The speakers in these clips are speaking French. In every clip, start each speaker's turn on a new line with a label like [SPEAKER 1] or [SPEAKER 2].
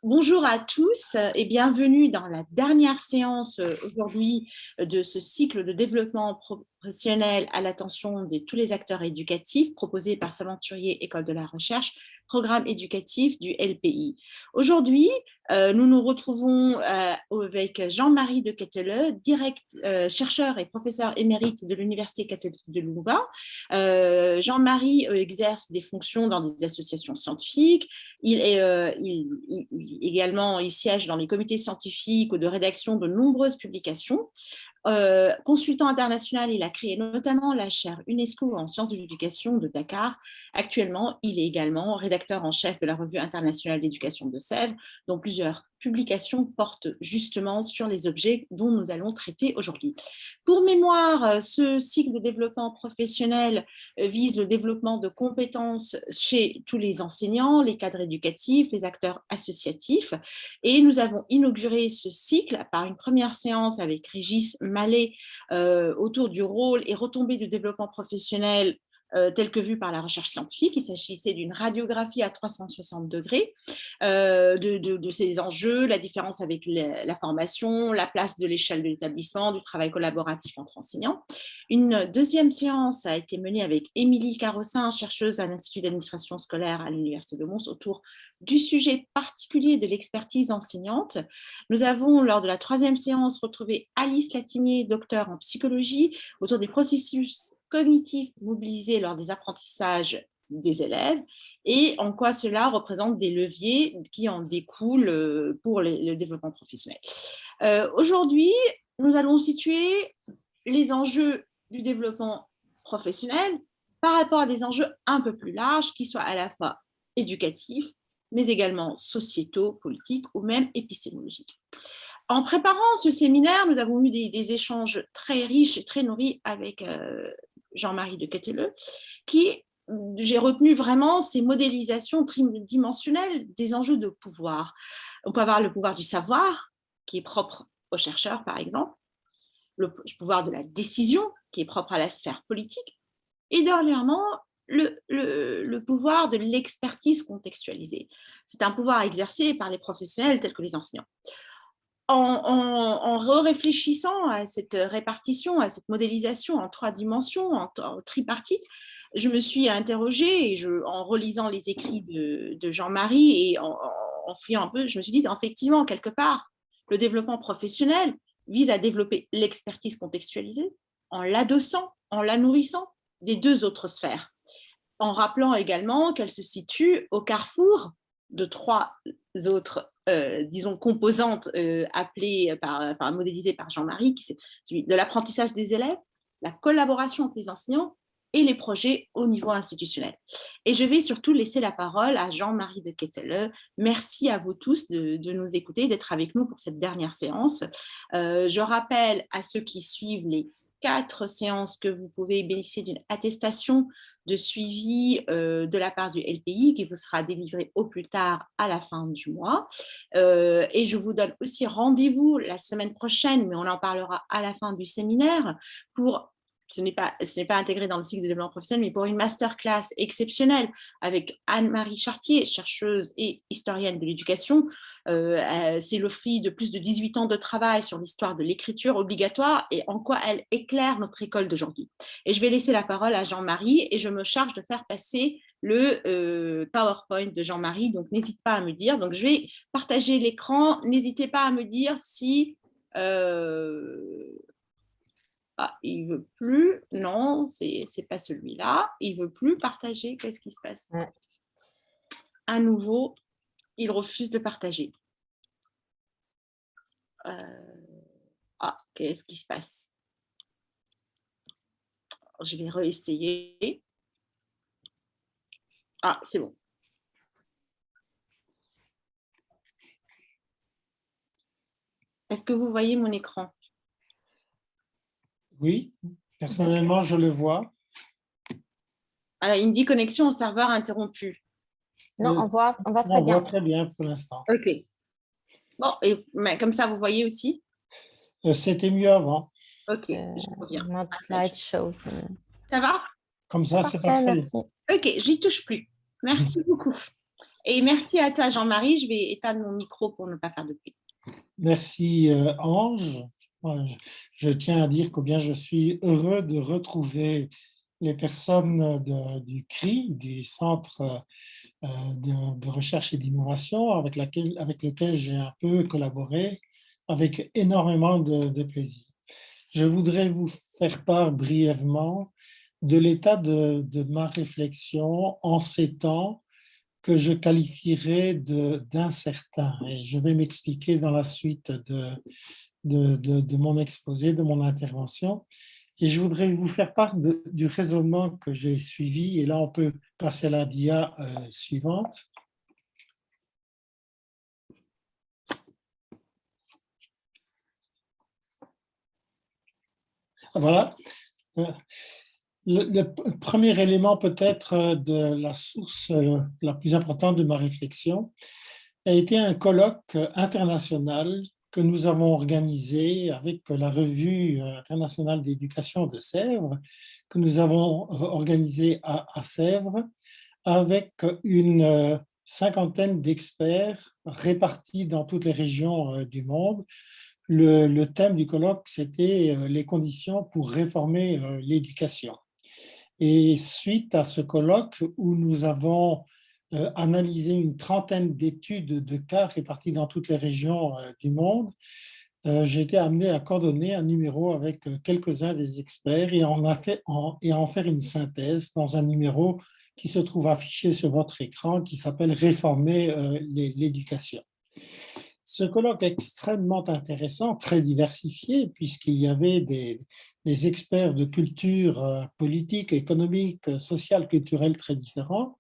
[SPEAKER 1] Bonjour à tous et bienvenue dans la dernière séance aujourd'hui de ce cycle de développement professionnel à l'attention de tous les acteurs éducatifs proposé par Saventurier École de la Recherche, programme éducatif du LPI. Aujourd'hui, nous nous retrouvons avec Jean-Marie de Ketteleu, chercheur et professeur émérite de l'Université catholique de Louvain. Jean-Marie exerce des fonctions dans des associations scientifiques. Il siège dans les comités scientifiques ou de rédaction de nombreuses publications. Consultant international, il a créé notamment la chaire UNESCO en sciences de l'éducation de Dakar. Actuellement, il est également rédacteur en chef de la revue internationale d'éducation de Sèvres, dont plusieurs publications portent justement sur les objets dont nous allons traiter aujourd'hui. Pour mémoire, ce cycle de développement professionnel vise le développement de compétences chez tous les enseignants, les cadres éducatifs, les acteurs associatifs. Et nous avons inauguré ce cycle par une première séance avec Régis Mallet autour du rôle et retombées du développement professionnel tel que vu par la recherche scientifique. Il s'agissait d'une radiographie à 360 degrés de ces enjeux, la différence avec la formation, la place de l'échelle de l'établissement, du travail collaboratif entre enseignants. Une deuxième séance a été menée avec Émilie Carossin, chercheuse à l'Institut d'administration scolaire à l'Université de Mons, autour du sujet particulier de l'expertise enseignante. Nous avons, lors de la troisième séance, retrouvé Alice Latimier, docteur en psychologie, autour des processus cognitifs mobilisés lors des apprentissages des élèves et en quoi cela représente des leviers qui en découlent pour le développement professionnel. Aujourd'hui, nous allons situer les enjeux du développement professionnel par rapport à des enjeux un peu plus larges qui soient à la fois éducatifs, mais également sociétaux, politiques ou même épistémologiques. En préparant ce séminaire, nous avons eu des échanges très riches et très nourris avec Jean-Marie de Ketteleu, j'ai retenu vraiment ces modélisations tridimensionnelles des enjeux de pouvoir. On peut avoir le pouvoir du savoir, qui est propre aux chercheurs, par exemple, le pouvoir de la décision, qui est propre à la sphère politique, et dernièrement, le pouvoir de l'expertise contextualisée. C'est un pouvoir exercé par les professionnels tels que les enseignants. En réfléchissant à cette répartition, à cette modélisation en trois dimensions, en tripartite, je me suis interrogée, et en relisant les écrits de Jean-Marie et en fouillant un peu, je me suis dit, effectivement, quelque part, le développement professionnel vise à développer l'expertise contextualisée en l'adossant, en la nourrissant des deux autres sphères, en rappelant également qu'elle se situe au carrefour de trois autres disons, composantes modélisées par Jean-Marie, qui c'est celui de l'apprentissage des élèves, la collaboration entre les enseignants et les projets au niveau institutionnel. Et je vais surtout laisser la parole à Jean-Marie de Ketteleu. Merci à vous tous de nous écouter, d'être avec nous pour cette dernière séance. Je rappelle à ceux qui suivent les 4 séances que vous pouvez bénéficier d'une attestation de suivi de la part du LPI qui vous sera délivrée au plus tard à la fin du mois. Et je vous donne aussi rendez-vous la semaine prochaine, mais on en parlera à la fin du séminaire, pour ce n'est pas intégré dans le cycle de développement professionnel, mais pour une masterclass exceptionnelle avec Anne-Marie Chartier, chercheuse et historienne de l'éducation. C'est le fruit de plus de 18 ans de travail sur l'histoire de l'écriture obligatoire et en quoi elle éclaire notre école d'aujourd'hui. Et je vais laisser la parole à Jean-Marie et je me charge de faire passer le PowerPoint de Jean-Marie, donc n'hésite pas à me dire. Donc je vais partager l'écran, n'hésitez pas à me dire si... Ah, il veut plus. Non, c'est pas celui-là. Il veut plus partager. Qu'est-ce qui se passe? À nouveau, il refuse de partager. Ah, qu'est-ce qui se passe? Je vais réessayer. Ah, c'est bon. Est-ce que vous voyez mon écran?
[SPEAKER 2] Oui, personnellement, je le vois.
[SPEAKER 1] Alors, il me dit connexion au serveur interrompue.
[SPEAKER 3] Non, on voit très bien.
[SPEAKER 2] On voit très bien pour l'instant.
[SPEAKER 1] OK. Bon, mais comme ça, vous voyez aussi?
[SPEAKER 2] C'était mieux avant.
[SPEAKER 1] OK, je reviens.
[SPEAKER 3] Mode slideshow.
[SPEAKER 1] Ça va?
[SPEAKER 2] Comme ça, c'est parfait.
[SPEAKER 3] Merci.
[SPEAKER 1] OK, j'y touche plus. Merci beaucoup. Et merci à toi, Jean-Marie. Je vais éteindre mon micro pour ne pas faire de bruit.
[SPEAKER 2] Merci Ange. Je tiens à dire combien je suis heureux de retrouver les personnes du CRI, du Centre de recherche et d'innovation, avec lequel j'ai un peu collaboré, avec énormément de plaisir. Je voudrais vous faire part brièvement de l'état de ma réflexion en ces temps que je qualifierais d'incertain. Et je vais m'expliquer dans la suite de mon exposé, de mon intervention. Et je voudrais vous faire part du raisonnement que j'ai suivi. Et là, on peut passer à la dia suivante. Voilà. Le premier élément peut-être de la source la plus importante de ma réflexion a été un colloque international que nous avons organisé avec la Revue internationale d'éducation de Sèvres, que nous avons organisé à Sèvres, avec une cinquantaine d'experts répartis dans toutes les régions du monde. Le thème du colloque, c'était les conditions pour réformer l'éducation. Et suite à ce colloque où nous avons analysé une trentaine d'études de cas réparties dans toutes les régions du monde, j'ai été amené à coordonner un numéro avec quelques-uns des experts et en faire une synthèse dans un numéro qui se trouve affiché sur votre écran qui s'appelle « Réformer l'éducation ». Ce colloque est extrêmement intéressant, très diversifié, puisqu'il y avait des experts de culture politique, économique, sociale, culturelle très différents,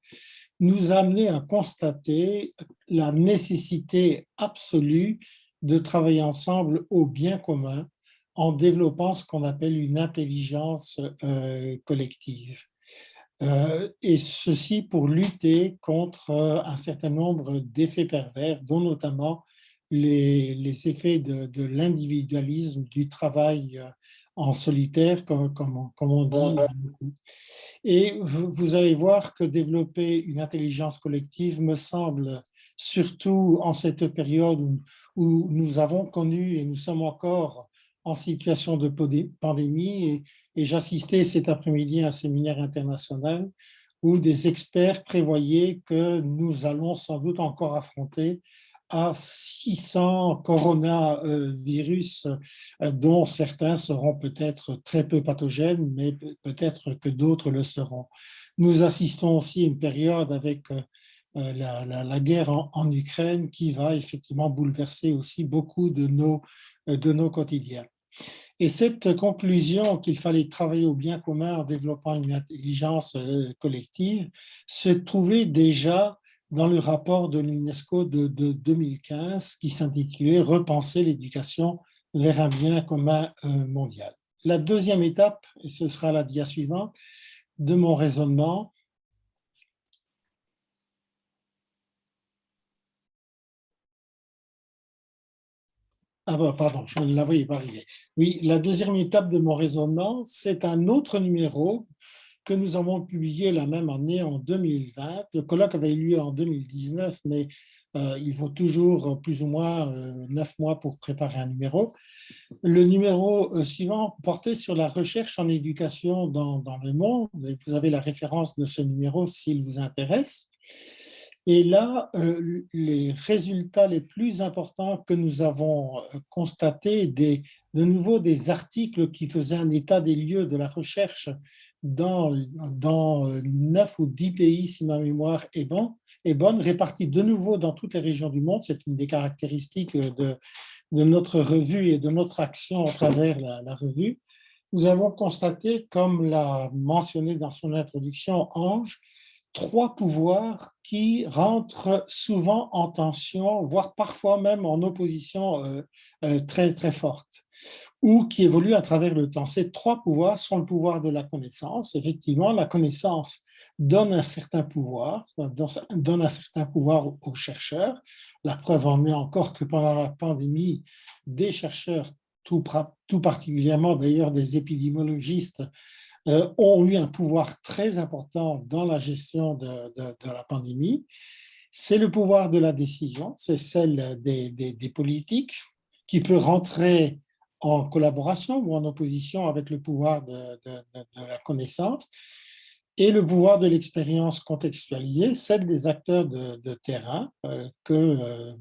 [SPEAKER 2] nous a amené à constater la nécessité absolue de travailler ensemble au bien commun en développant ce qu'on appelle une intelligence collective. Et ceci pour lutter contre un certain nombre d'effets pervers, dont notamment les effets de l'individualisme, du travail en solitaire, comme on dit beaucoup. Et vous allez voir que développer une intelligence collective me semble, surtout en cette période où nous avons connu et nous sommes encore en situation de pandémie, et j'assistais cet après-midi à un séminaire international où des experts prévoyaient que nous allons sans doute encore affronter à 600 coronavirus, dont certains seront peut-être très peu pathogènes, mais peut-être que d'autres le seront. Nous assistons aussi à une période avec la guerre en Ukraine qui va effectivement bouleverser aussi beaucoup de nos quotidiens. Et cette conclusion qu'il fallait travailler au bien commun en développant une intelligence collective se trouvait déjà dans le rapport de l'UNESCO de 2015 qui s'intitulait « Repenser l'éducation vers un bien commun mondial ». La deuxième étape, et ce sera la dia suivante, de mon raisonnement, pardon, je ne la voyais pas arriver. Oui, la deuxième étape de mon raisonnement, c'est un autre numéro que nous avons publié la même année en 2020. Le colloque avait eu lieu en 2019, mais il faut toujours plus ou moins 9 mois pour préparer un numéro. Le numéro suivant portait sur la recherche en éducation dans le monde. Et vous avez la référence de ce numéro s'il vous intéresse. Et là, les résultats les plus importants que nous avons constatés, de nouveau des articles qui faisaient un état des lieux de la recherche dans 9 ou 10 pays, si ma mémoire est bonne, répartis de nouveau dans toutes les régions du monde. C'est une des caractéristiques de notre revue et de notre action à travers la revue. Nous avons constaté, comme l'a mentionné dans son introduction Ange, 3 pouvoirs qui rentrent souvent en tension, voire parfois même en opposition très, très forte, ou qui évoluent à travers le temps. Ces 3 pouvoirs sont le pouvoir de la connaissance. Effectivement, la connaissance donne un certain pouvoir, aux chercheurs. La preuve en est encore que pendant la pandémie, des chercheurs, tout particulièrement d'ailleurs des épidémiologistes, ont eu un pouvoir très important dans la gestion de la pandémie. c'est le pouvoir de la décision, c'est celle des politiques qui peut rentrer en collaboration ou en opposition avec le pouvoir de la connaissance, et le pouvoir de l'expérience contextualisée, celle des acteurs de terrain que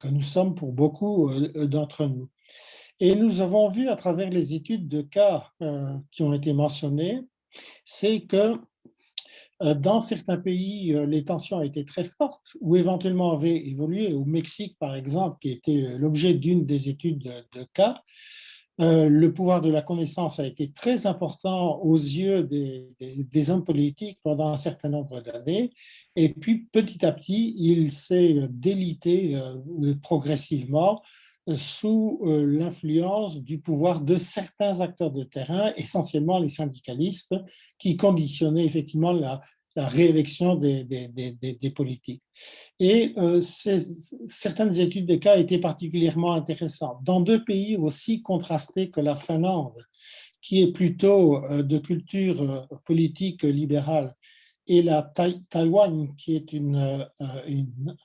[SPEAKER 2] nous sommes pour beaucoup d'entre nous. Et nous avons vu à travers les études de cas qui ont été mentionnées, c'est que dans certains pays, les tensions étaient très fortes ou éventuellement avaient évolué. Au Mexique, par exemple, qui était l'objet d'une des études de cas, le pouvoir de la connaissance a été très important aux yeux des hommes politiques pendant un certain nombre d'années. Et puis, petit à petit, il s'est délité progressivement sous l'influence du pouvoir de certains acteurs de terrain, essentiellement les syndicalistes, qui conditionnaient effectivement la réélection des politiques. Et certaines études de cas étaient particulièrement intéressantes. Dans deux pays aussi contrastés que la Finlande, qui est plutôt de culture politique libérale, et la Taïwan, qui est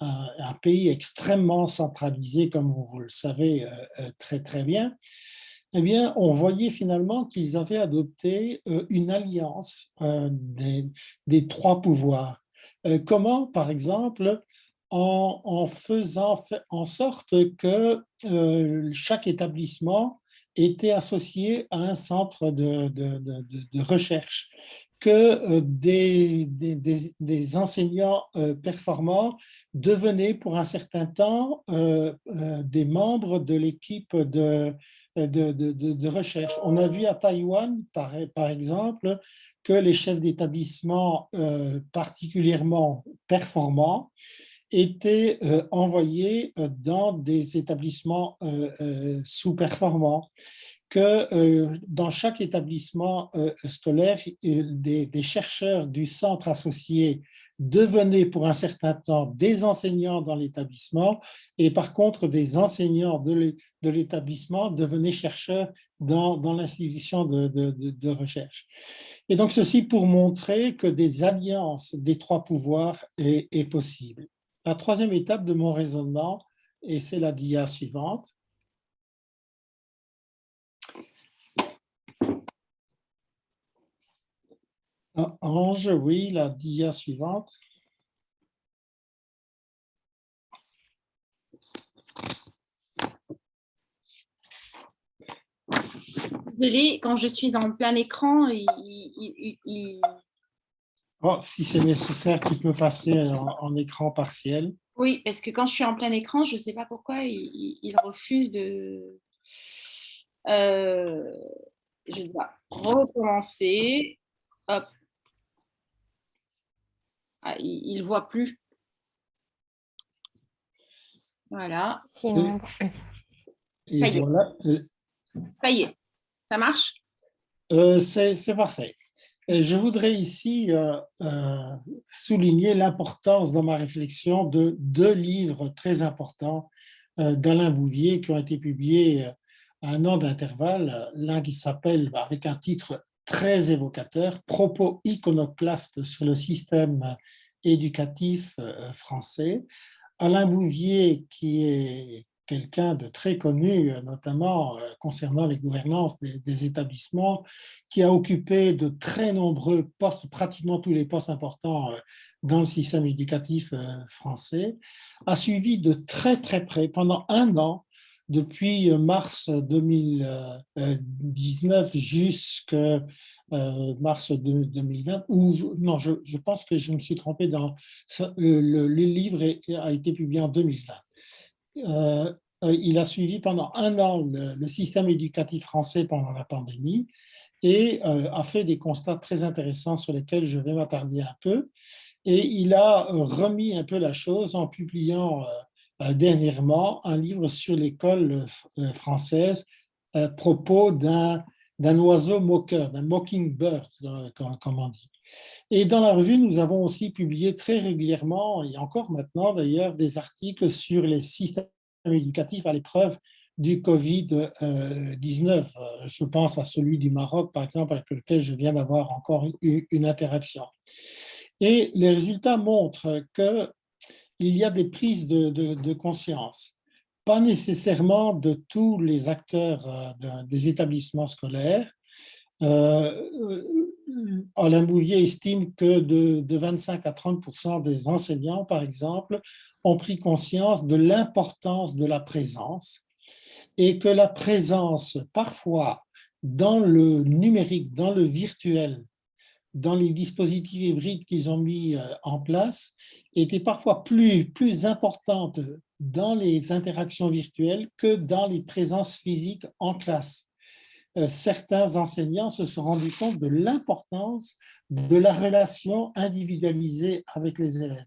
[SPEAKER 2] un pays extrêmement centralisé, comme vous le savez très très bien, eh bien, on voyait finalement qu'ils avaient adopté une alliance des trois pouvoirs. Comment, par exemple, en faisant en sorte que chaque établissement était associé à un centre de recherche, que des enseignants performants devenaient pour un certain temps des membres de l'équipe de recherche. On a vu à Taïwan, par exemple, que les chefs d'établissement particulièrement performants étaient envoyés dans des établissements sous-performants, que dans chaque établissement scolaire, des chercheurs du centre associé devenaient pour un certain temps des enseignants dans l'établissement, et par contre des enseignants de l'établissement devenaient chercheurs dans l'institution de recherche. Et donc ceci pour montrer que des alliances des trois pouvoirs est possible. La troisième étape de mon raisonnement, et c'est la dia suivante. Ange, oui, la dia suivante.
[SPEAKER 1] Désolée, quand je suis en plein écran,
[SPEAKER 2] Oh, si c'est nécessaire, tu peux passer en écran partiel.
[SPEAKER 1] Oui, parce que quand je suis en plein écran, je ne sais pas pourquoi il refuse de... je dois recommencer. Hop. Ah, il ne voit plus. Voilà.
[SPEAKER 3] Sinon,
[SPEAKER 2] Et
[SPEAKER 1] ça y est.
[SPEAKER 2] voilà.
[SPEAKER 1] Ça y est. Ça marche?
[SPEAKER 2] C'est parfait. Et je voudrais ici souligner l'importance dans ma réflexion de deux livres très importants d'Alain Bouvier qui ont été publiés à un an d'intervalle. L'un qui s'appelle, avec un titre très évocateur, Propos iconoclastes sur le système éducatif français. Alain Bouvier, qui est quelqu'un de très connu, notamment concernant les gouvernances des établissements, qui a occupé de très nombreux postes, pratiquement tous les postes importants dans le système éducatif français, a suivi de très très près, pendant un an, depuis mars 2019 jusqu'à mars 2020, ou non, je pense que je me suis trompé, le livre a été publié en 2020. Il a suivi pendant un an le système éducatif français pendant la pandémie et a fait des constats très intéressants sur lesquels je vais m'attarder un peu. Et il a remis un peu la chose en publiant dernièrement un livre sur l'école française à propos d'un oiseau moqueur, d'un mockingbird, comme on dit. Et dans la revue, nous avons aussi publié très régulièrement, et encore maintenant d'ailleurs, des articles sur les systèmes éducatifs à l'épreuve du Covid-19. Je pense à celui du Maroc, par exemple, avec lequel je viens d'avoir encore une interaction. Et les résultats montrent que il y a des prises de conscience, pas nécessairement de tous les acteurs des établissements scolaires. Alain Bouvier estime que de 25 à 30% des enseignants, par exemple, ont pris conscience de l'importance de la présence et que la présence, parfois, dans le numérique, dans le virtuel, dans les dispositifs hybrides qu'ils ont mis en place, était parfois plus importante dans les interactions virtuelles que dans les présences physiques en classe. Certains enseignants se sont rendus compte de l'importance de la relation individualisée avec les élèves.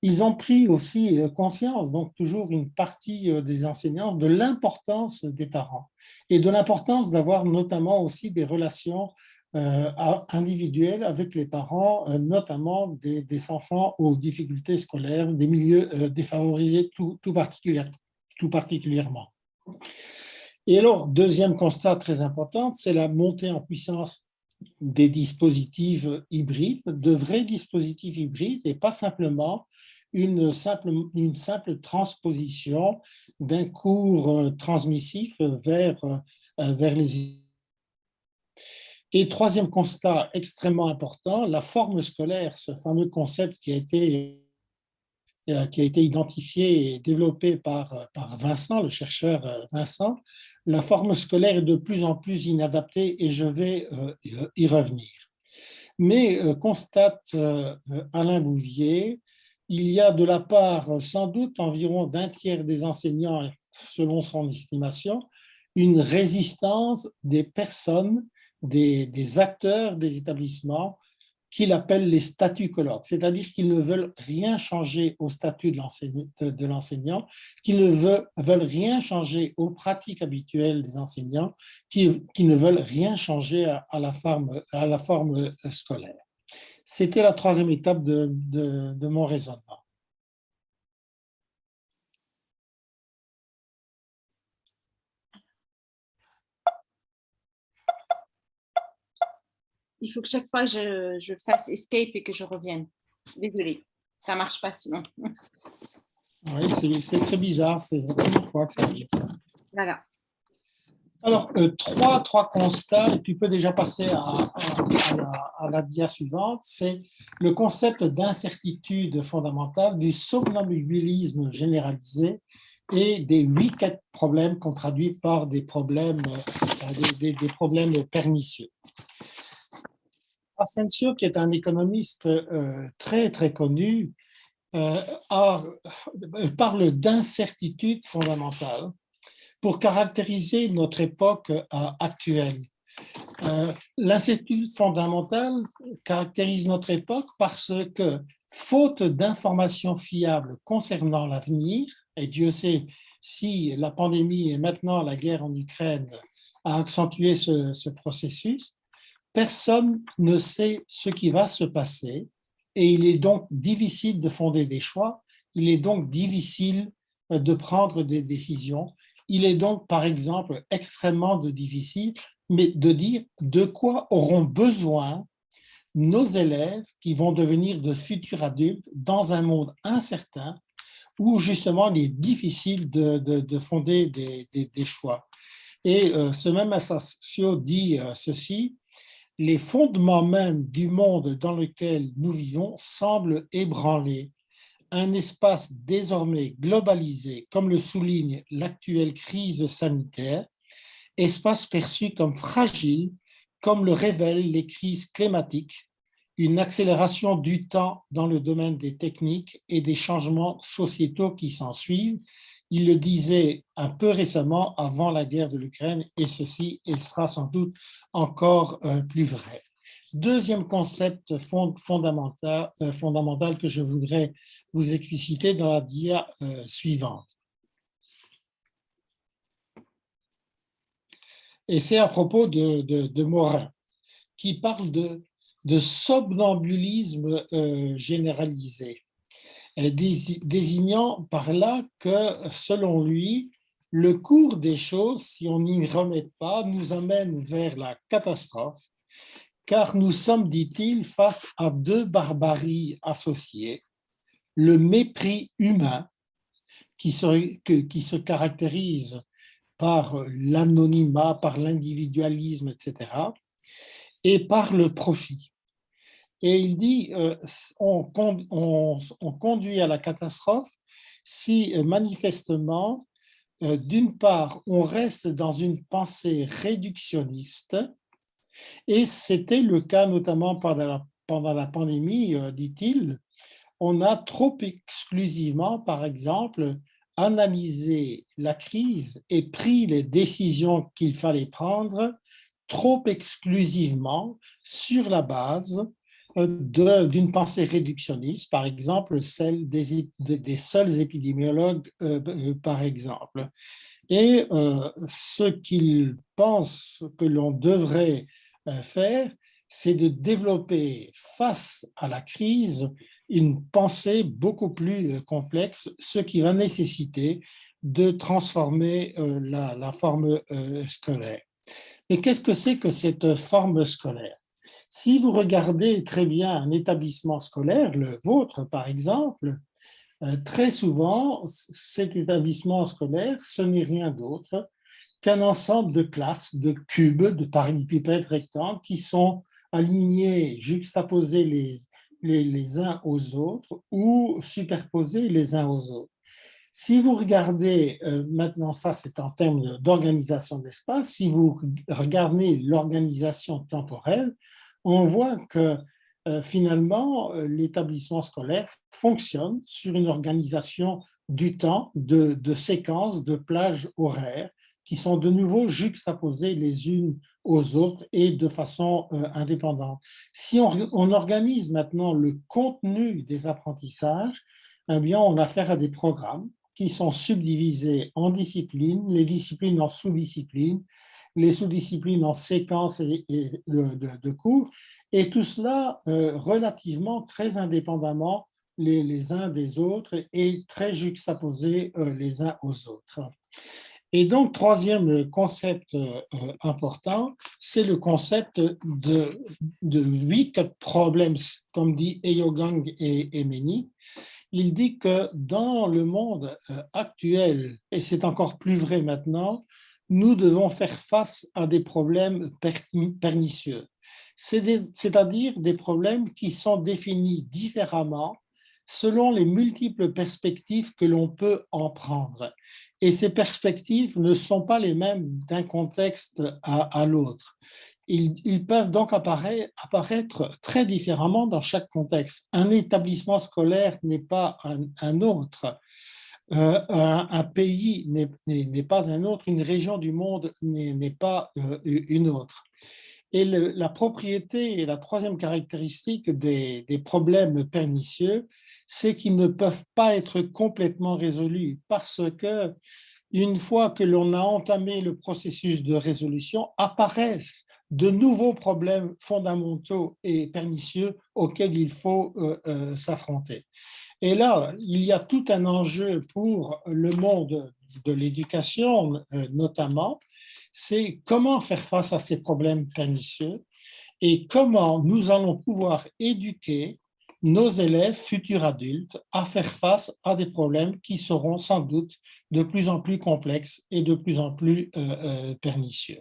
[SPEAKER 2] Ils ont pris aussi conscience, donc toujours une partie des enseignants, de l'importance des parents et de l'importance d'avoir notamment aussi des relations individuelles avec les parents, notamment des enfants aux difficultés scolaires, des milieux défavorisés tout particulièrement. Et alors, deuxième constat très important, c'est la montée en puissance des dispositifs hybrides, de vrais dispositifs hybrides, et pas simplement une simple transposition d'un cours transmissif vers les... Et troisième constat extrêmement important, la forme scolaire, ce fameux concept qui a été identifié et développé par Vincent, le chercheur Vincent, la forme scolaire est de plus en plus inadaptée et je vais y revenir. Mais constate Alain Bouvier, il y a de la part sans doute environ d'un tiers des enseignants, selon son estimation, une résistance des personnes, des acteurs des établissements qu'il appelle les statuts colloques, c'est-à-dire qu'ils ne veulent rien changer au statut de l'enseignant, qu'ils ne veulent rien changer aux pratiques habituelles des enseignants, qui ne veulent rien changer à la forme scolaire. C'était la troisième étape de mon raisonnement.
[SPEAKER 1] Il faut que chaque fois je fasse escape et que je revienne. Désolée, ça ne marche pas sinon.
[SPEAKER 2] Oui, c'est très bizarre, c'est la première fois que ça arrive.
[SPEAKER 1] Voilà.
[SPEAKER 2] Alors, trois constats, et tu peux déjà passer à la dia suivante, c'est le concept d'incertitude fondamentale, du somnambulisme généralisé et des 8 problèmes qu'on traduit par des problèmes pernicieux. Asensio, qui est un économiste très, très connu, parle d'incertitude fondamentale pour caractériser notre époque actuelle. L'incertitude fondamentale caractérise notre époque parce que, faute d'informations fiables concernant l'avenir, et Dieu sait si la pandémie et maintenant la guerre en Ukraine a accentué ce processus, personne ne sait ce qui va se passer et il est donc difficile de fonder des choix, il est donc difficile de prendre des décisions. Il est donc, par exemple, extrêmement difficile de dire de quoi auront besoin nos élèves qui vont devenir de futurs adultes dans un monde incertain où justement il est difficile de fonder des choix. Et ce même Asensio dit ceci: les fondements même du monde dans lequel nous vivons semblent ébranlés. Un espace désormais globalisé, comme le souligne l'actuelle crise sanitaire, espace perçu comme fragile, comme le révèlent les crises climatiques, une accélération du temps dans le domaine des techniques et des changements sociétaux qui s'ensuivent. Il le disait un peu récemment avant la guerre de l'Ukraine et ceci sera sans doute encore plus vrai. Deuxième concept fondamental que je voudrais vous expliciter dans la dia suivante. Et c'est à propos de Morin, qui parle de somnambulisme généralisé, désignant par là que, selon lui, le cours des choses, si on n'y remet pas, nous amène vers la catastrophe, car nous sommes, dit-il, face à deux barbaries associées, le mépris humain qui se caractérise par l'anonymat, par l'individualisme, etc., et par le profit. Et il dit, on conduit à la catastrophe si manifestement, d'une part, on reste dans une pensée réductionniste, et c'était le cas notamment pendant la pandémie, dit-il. On a trop exclusivement, par exemple, analysé la crise et pris les décisions qu'il fallait prendre trop exclusivement sur la base d'une pensée réductionniste, par exemple celle des seuls épidémiologues, par exemple. Et ce qu'ils pensent que l'on devrait faire, c'est de développer face à la crise une pensée beaucoup plus complexe, ce qui va nécessiter de transformer la forme scolaire. Mais qu'est-ce que c'est que cette forme scolaire? Si vous regardez très bien un établissement scolaire, le vôtre par exemple, très souvent, cet établissement scolaire, ce n'est rien d'autre qu'un ensemble de classes, de cubes, de parallélépipèdes rectangles qui sont alignés, juxtaposés les uns aux autres ou superposés les uns aux autres. Si vous regardez, maintenant ça c'est en termes d'organisation de l'espace, si vous regardez l'organisation temporelle, on voit que finalement l'établissement scolaire fonctionne sur une organisation du temps, de séquences, de plages horaires qui sont de nouveau juxtaposées les unes aux autres et de façon indépendante. Si on organise maintenant le contenu des apprentissages, eh bien, on a affaire à des programmes qui sont subdivisés en disciplines, les disciplines en sous-disciplines, les sous-disciplines en séquences de cours, et tout cela relativement très indépendamment les uns des autres et très juxtaposés les uns aux autres. Et donc, troisième concept important, c'est le concept de weak problems, comme dit Eogang et Emeni. Il dit que dans le monde actuel, et c'est encore plus vrai maintenant, nous devons faire face à des problèmes pernicieux, c'est-à-dire des problèmes qui sont définis différemment selon les multiples perspectives que l'on peut en prendre. Et ces perspectives ne sont pas les mêmes d'un contexte à l'autre. Ils peuvent donc apparaître très différemment dans chaque contexte. Un établissement scolaire n'est pas un autre, un pays n'est pas un autre, une région du monde n'est pas une autre. Et la propriété et la troisième caractéristique des problèmes pernicieux, c'est qu'ils ne peuvent pas être complètement résolus parce que une fois que l'on a entamé le processus de résolution, apparaissent de nouveaux problèmes fondamentaux et pernicieux auxquels il faut s'affronter. Et là, il y a tout un enjeu pour le monde de l'éducation, notamment, c'est comment faire face à ces problèmes pernicieux et comment nous allons pouvoir éduquer nos élèves, futurs adultes, à faire face à des problèmes qui seront sans doute de plus en plus complexes et de plus en plus pernicieux.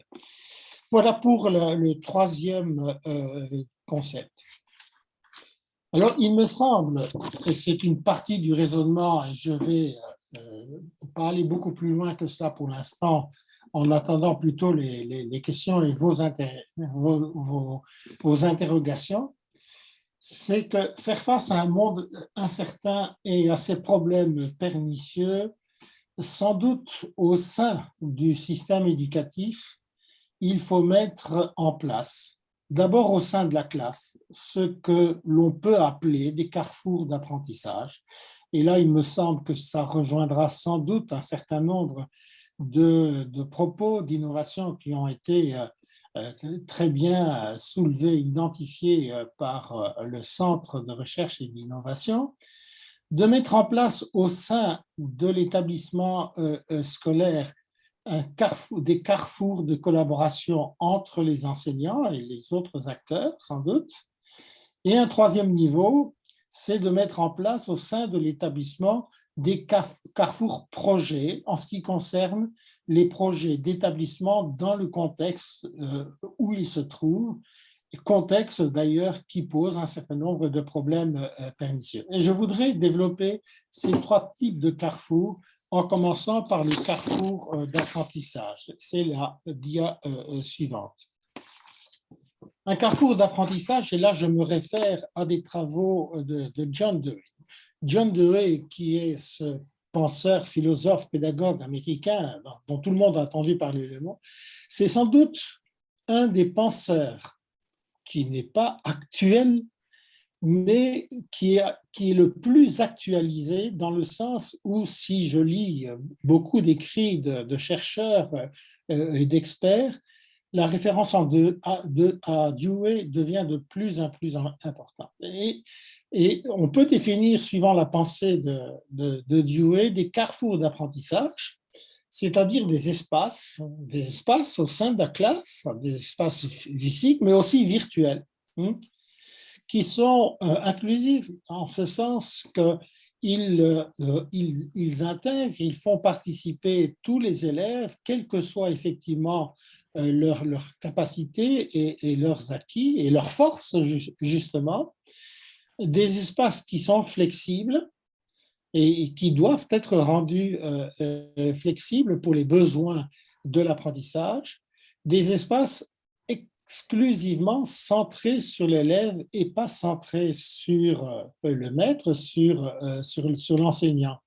[SPEAKER 2] Voilà pour le troisième concept. Alors, il me semble, et c'est une partie du raisonnement, et je vais pas aller beaucoup plus loin que ça pour l'instant, en attendant plutôt les questions et vos interrogations, c'est que faire face à un monde incertain et à ces problèmes pernicieux, sans doute au sein du système éducatif, il faut mettre en place, d'abord au sein de la classe, ce que l'on peut appeler des carrefours d'apprentissage. Et là, il me semble que ça rejoindra sans doute un certain nombre de propos, d'innovations qui ont été très bien soulevés, identifiés par le Centre de recherche et d'innovation, de mettre en place au sein de l'établissement scolaire des carrefours de collaboration entre les enseignants et les autres acteurs, sans doute. Et un troisième niveau, c'est de mettre en place au sein de l'établissement des carrefours projets en ce qui concerne les projets d'établissement dans le contexte où ils se trouvent, contexte d'ailleurs qui pose un certain nombre de problèmes pernicieux. Et je voudrais développer ces 3 types de carrefours en commençant par le carrefour d'apprentissage. C'est la dia suivante. Un carrefour d'apprentissage, et là je me réfère à des travaux de John Dewey. John Dewey, qui est ce penseur, philosophe, pédagogue américain dont tout le monde a entendu parler le mot, c'est sans doute un des penseurs qui n'est pas actuel, mais qui est le plus actualisé dans le sens où, si je lis beaucoup d'écrits de chercheurs et d'experts, la référence à Dewey devient de plus en plus importante. Et on peut définir, suivant la pensée de Dewey, des carrefours d'apprentissage, c'est-à-dire des espaces au sein de la classe, des espaces physiques, mais aussi virtuels, qui sont inclusifs en ce sens qu'ils intègrent, ils font participer tous les élèves, quelles que soient effectivement leurs capacités et leurs acquis et leurs forces, justement, des espaces qui sont flexibles et qui doivent être rendus flexibles pour les besoins de l'apprentissage, des espaces exclusivement centrés sur l'élève et pas centrés sur le maître, sur l'enseignant.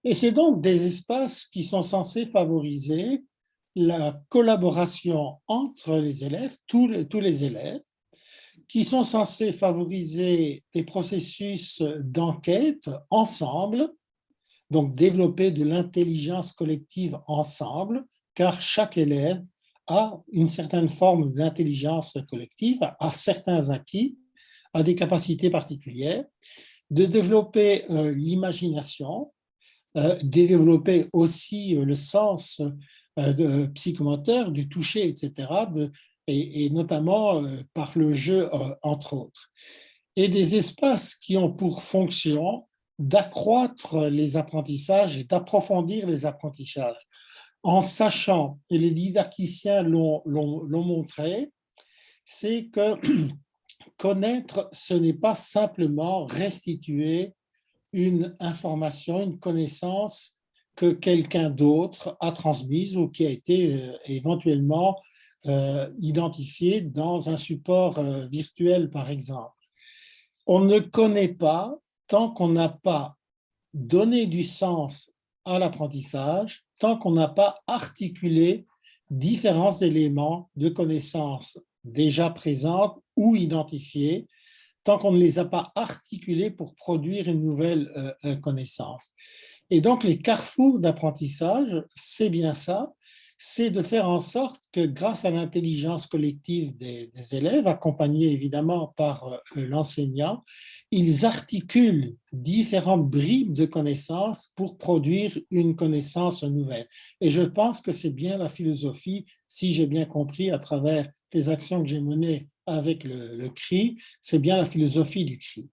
[SPEAKER 2] Et c'est donc des espaces qui sont censés favoriser la collaboration entre les élèves, tous les élèves, qui sont censés favoriser des processus d'enquête ensemble, donc développer de l'intelligence collective ensemble, car chaque élève a une certaine forme d'intelligence collective, a certains acquis, a des capacités particulières, de développer l'imagination, de développer aussi le sens psychomoteur, du toucher, etc., et notamment par le jeu, entre autres. Et des espaces qui ont pour fonction d'accroître les apprentissages et d'approfondir les apprentissages, en sachant, et les didacticiens l'ont montré, c'est que connaître, ce n'est pas simplement restituer une information, une connaissance que quelqu'un d'autre a transmise ou qui a été éventuellement identifiée dans un support virtuel, par exemple. On ne connaît pas tant qu'on n'a pas donné du sens à l'apprentissage, tant qu'on n'a pas articulé différents éléments de connaissances déjà présentes ou identifiées, tant qu'on ne les a pas articulés pour produire une nouvelle connaissance. Et donc, les carrefours d'apprentissage, c'est bien ça, c'est de faire en sorte que grâce à l'intelligence collective des élèves, accompagnés évidemment par l'enseignant, ils articulent différentes bribes de connaissances pour produire une connaissance nouvelle. Et je pense que c'est bien la philosophie, si j'ai bien compris à travers les actions que j'ai menées avec le CRI, c'est bien la philosophie du CRI.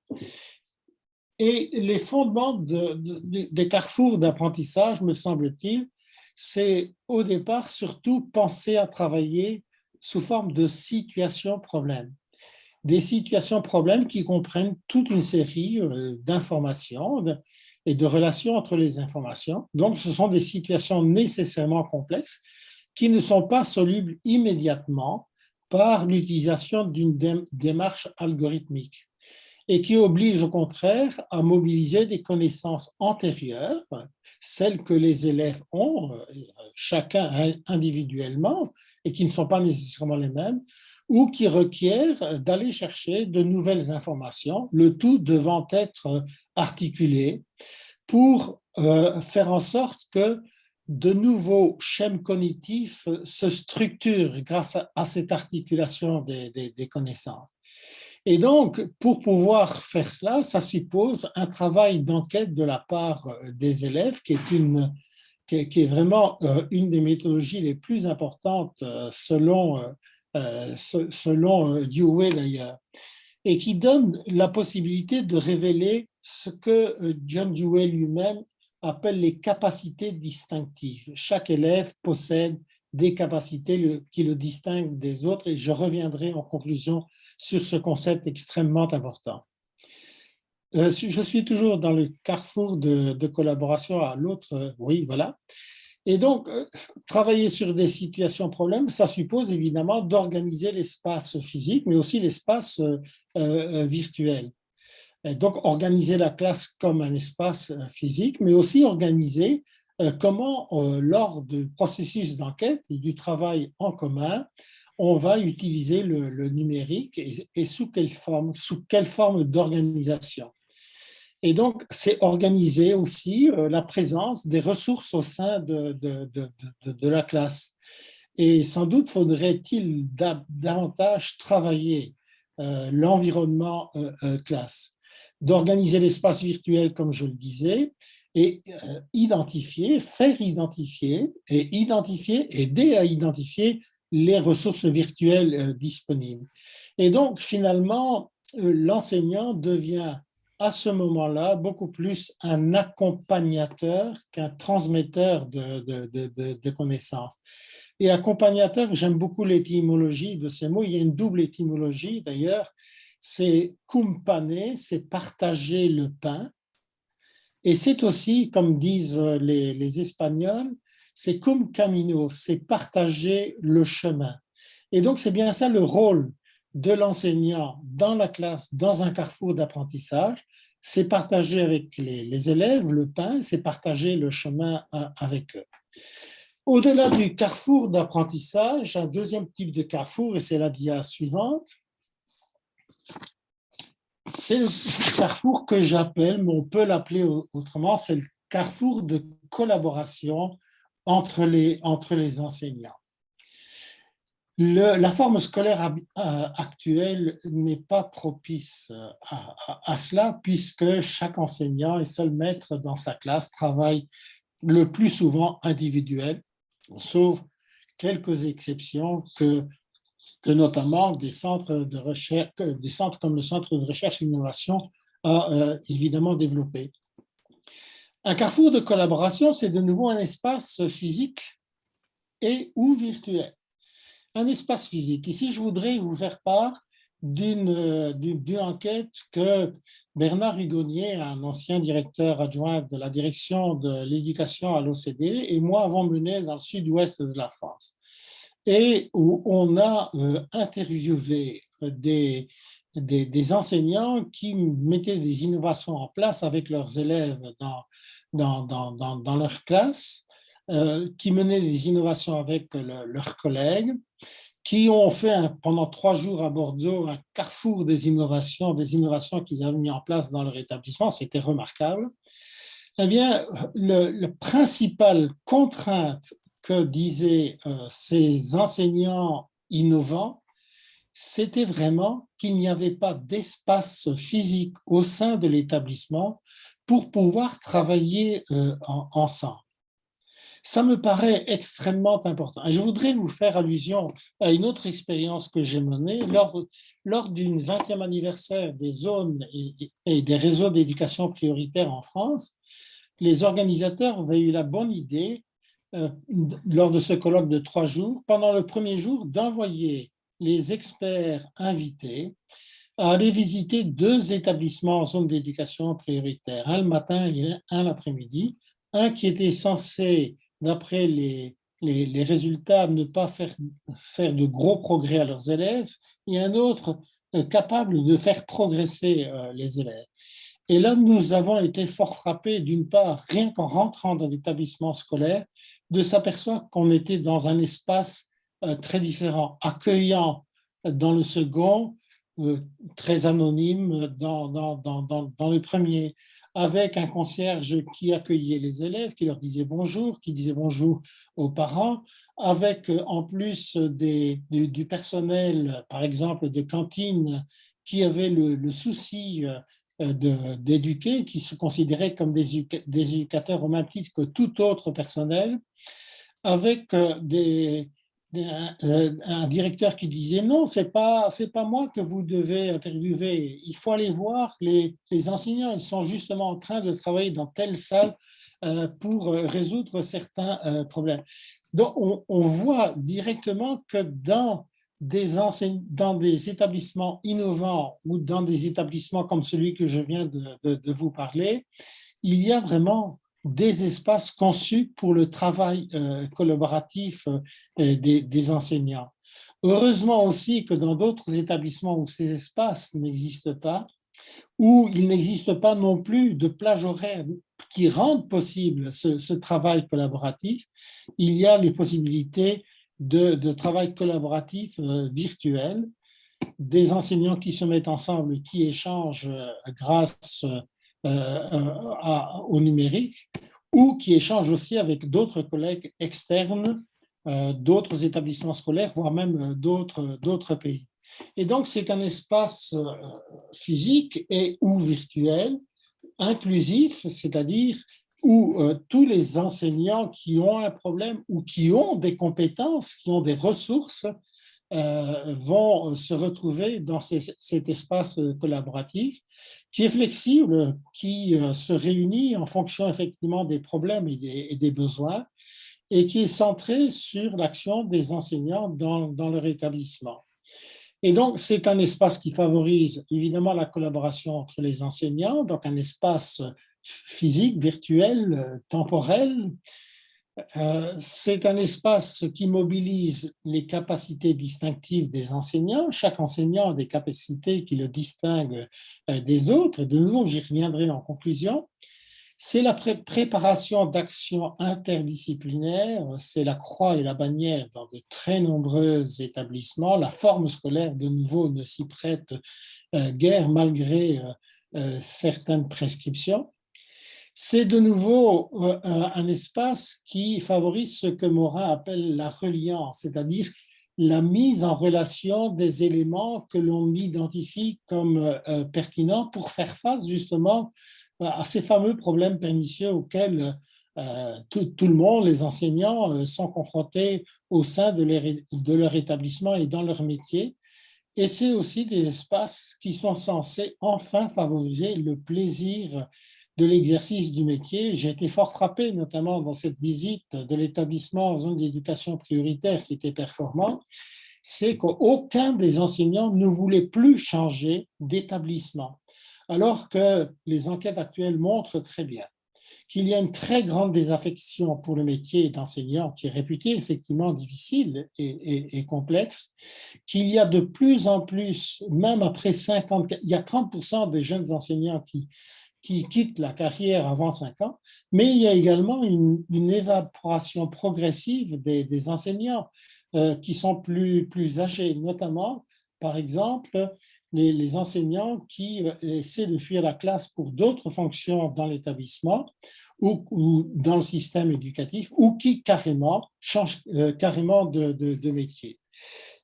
[SPEAKER 2] Et les fondements des carrefours d'apprentissage, me semble-t-il, c'est au départ surtout penser à travailler sous forme de situations-problèmes. Des situations-problèmes qui comprennent toute une série d'informations et de relations entre les informations. Donc, ce sont des situations nécessairement complexes qui ne sont pas solubles immédiatement par l'utilisation d'une démarche algorithmique et qui oblige au contraire à mobiliser des connaissances antérieures, celles que les élèves ont, chacun individuellement, et qui ne sont pas nécessairement les mêmes, ou qui requièrent d'aller chercher de nouvelles informations, le tout devant être articulé pour faire en sorte que de nouveaux schèmes cognitifs se structurent grâce à cette articulation des connaissances. Et donc, pour pouvoir faire cela, ça suppose un travail d'enquête de la part des élèves, qui est vraiment une des méthodologies les plus importantes selon Dewey d'ailleurs. et qui donne la possibilité de révéler ce que John Dewey lui-même appelle les capacités distinctives. Chaque élève possède des capacités qui le distinguent des autres, et je reviendrai en conclusion sur ce concept extrêmement important. Je suis toujours dans le carrefour de collaboration à l'autre, oui, voilà. Et donc, travailler sur des situations problèmes, ça suppose évidemment d'organiser l'espace physique, mais aussi l'espace virtuel. Et donc, organiser la classe comme un espace physique, mais aussi organiser comment, lors du processus d'enquête et du travail en commun, on va utiliser le numérique et sous quelle forme d'organisation. Et donc, c'est organiser aussi la présence des ressources au sein de la classe. Et sans doute faudrait-il davantage travailler l'environnement classe, d'organiser l'espace virtuel, comme je le disais, et faire identifier et aider à identifier les ressources virtuelles disponibles. Et donc, finalement, l'enseignant devient à ce moment-là beaucoup plus un accompagnateur qu'un transmetteur de connaissances. Et accompagnateur, j'aime beaucoup l'étymologie de ces mots. Il y a une double étymologie d'ailleurs. C'est cumpane, c'est partager le pain. Et c'est aussi, comme disent les Espagnols, c'est cum camino, c'est partager le chemin. Et donc, c'est bien ça le rôle de l'enseignant dans la classe, dans un carrefour d'apprentissage, c'est partager avec les élèves le pain, c'est partager le chemin avec eux. Au-delà du carrefour d'apprentissage, un deuxième type de carrefour, et c'est la dia suivante, c'est le carrefour que j'appelle, mais on peut l'appeler autrement, c'est le carrefour de collaboration entre les enseignants. La forme scolaire actuelle n'est pas propice à cela, puisque chaque enseignant et seul maître dans sa classe travaille le plus souvent individuel, sauf quelques exceptions que notamment des centres de recherche, des centres comme le Centre de recherche et d'innovation a évidemment développé. Un carrefour de collaboration, c'est de nouveau un espace physique et ou virtuel. Un espace physique. Ici, je voudrais vous faire part d'une enquête que Bernard Hugonnier, un ancien directeur adjoint de la direction de l'éducation à l'OCDE, et moi avons mené dans le sud-ouest de la France. Et où on a interviewé des enseignants qui mettaient des innovations en place avec leurs élèves dans leur classe, qui menaient des innovations avec leurs collègues, qui ont fait pendant 3 jours à Bordeaux un carrefour des innovations qu'ils avaient mis en place dans leur établissement. C'était remarquable. Eh bien, le principal contrainte que disaient ces enseignants innovants, c'était vraiment qu'il n'y avait pas d'espace physique au sein de l'établissement pour pouvoir travailler ensemble. Ça me paraît extrêmement important. Et je voudrais vous faire allusion à une autre expérience que j'ai menée lors d'une 20e anniversaire des zones et des réseaux d'éducation prioritaire en France. Les organisateurs avaient eu la bonne idée, lors de ce colloque de 3 jours, pendant le premier jour, d'envoyer les experts invités à aller visiter 2 établissements en zone d'éducation prioritaire, un le matin et un l'après-midi, un qui était censé, d'après les résultats, ne pas faire de gros progrès à leurs élèves, et un autre capable de faire progresser les élèves. Et là, nous avons été fort frappés, d'une part, rien qu'en rentrant dans l'établissement scolaire, de s'apercevoir qu'on était dans un espace très différent, accueillant dans le second, très anonyme dans le premier, avec un concierge qui accueillait les élèves, qui leur disait bonjour, qui disait bonjour aux parents, avec en plus du personnel, par exemple de cantine, qui avait le souci d'éduquer, qui se considéraient comme des éducateurs au même titre que tout autre personnel, avec des un directeur qui disait non, c'est pas moi que vous devez interviewer, il faut aller voir les enseignants, ils sont justement en train de travailler dans telle salle pour résoudre certains problèmes. Donc, on voit directement que dans dans des établissements innovants ou dans des établissements comme celui que je viens de vous parler, il y a vraiment des espaces conçus pour le travail collaboratif des enseignants. Heureusement aussi que dans d'autres établissements où ces espaces n'existent pas, où il n'existe pas non plus de plage horaire qui rendent possible ce travail collaboratif, il y a les possibilités de travail collaboratif virtuel, des enseignants qui se mettent ensemble et qui échangent grâce au numérique, ou qui échangent aussi avec d'autres collègues externes, d'autres établissements scolaires, voire même d'autres pays. Et donc, c'est un espace physique et ou virtuel, inclusif, c'est-à-dire où tous les enseignants qui ont un problème ou qui ont des compétences, qui ont des ressources, vont se retrouver dans cet espace collaboratif qui est flexible, qui se réunit en fonction effectivement des problèmes et des besoins et qui est centré sur l'action des enseignants dans leur établissement. Et donc, c'est un espace qui favorise évidemment la collaboration entre les enseignants, donc un espace physique, virtuel, temporel. C'est un espace qui mobilise les capacités distinctives des enseignants. Chaque enseignant a des capacités qui le distinguent des autres. De nouveau, j'y reviendrai en conclusion. C'est la préparation d'actions interdisciplinaires, c'est la croix et la bannière dans de très nombreux établissements. La forme scolaire, de nouveau, ne s'y prête guère malgré certaines prescriptions. C'est de nouveau un espace qui favorise ce que Morin appelle la reliance, c'est-à-dire la mise en relation des éléments que l'on identifie comme pertinents pour faire face justement à ces fameux problèmes pernicieux auxquels tout le monde, les enseignants, sont confrontés au sein de leur établissement et dans leur métier. Et c'est aussi des espaces qui sont censés enfin favoriser le plaisir de l'exercice du métier. J'ai été fort frappé, notamment dans cette visite de l'établissement en zone d'éducation prioritaire qui était performant, c'est qu'aucun des enseignants ne voulait plus changer d'établissement, alors que les enquêtes actuelles montrent très bien qu'il y a une très grande désaffection pour le métier d'enseignant qui est réputé effectivement difficile et complexe, qu'il y a de plus en plus, même après 50, il y a 30% des jeunes enseignants qui quittent la carrière avant 5 ans, mais il y a également une évaporation progressive des enseignants qui sont plus âgés, notamment, par exemple, les enseignants qui essaient de fuir la classe pour d'autres fonctions dans l'établissement ou dans le système éducatif, ou qui carrément changent carrément de métier.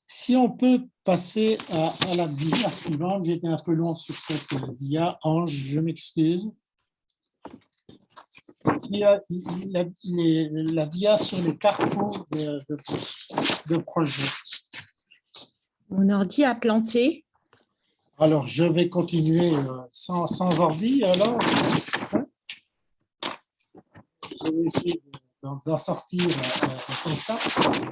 [SPEAKER 2] Si on peut passer à la dia suivante, j'étais un peu long sur cette dia. Ange, je m'excuse. Il y a la dia sur les carrefours de projets.
[SPEAKER 1] Mon ordi a planté.
[SPEAKER 2] Alors, je vais continuer sans ordi. Alors, je vais essayer d'en sortir comme ça.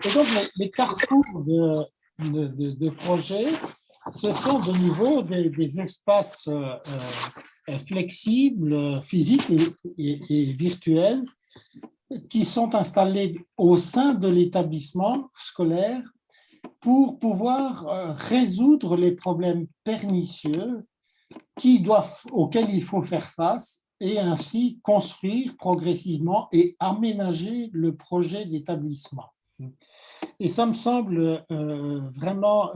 [SPEAKER 2] Et donc, les carrefours de projets, ce sont de nouveau des espaces flexibles, physiques et virtuels, qui sont installés au sein de l'établissement scolaire pour pouvoir résoudre les problèmes pernicieux auxquels il faut faire face et ainsi construire progressivement et aménager le projet d'établissement. Et ça me semble vraiment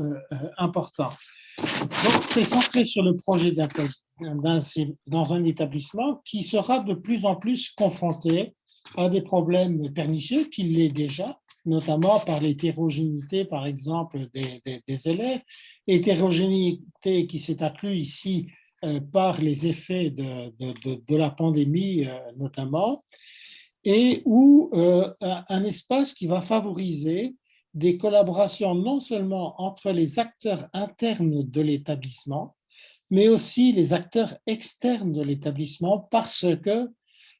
[SPEAKER 2] important. Donc, c'est centré sur le projet dans un établissement qui sera de plus en plus confronté à des problèmes pernicieux, qui l'est déjà, notamment par l'hétérogénéité, par exemple, des élèves, hétérogénéité qui s'est accrue ici par les effets de la pandémie notamment, et où un espace qui va favoriser des collaborations non seulement entre les acteurs internes de l'établissement, mais aussi les acteurs externes de l'établissement, parce que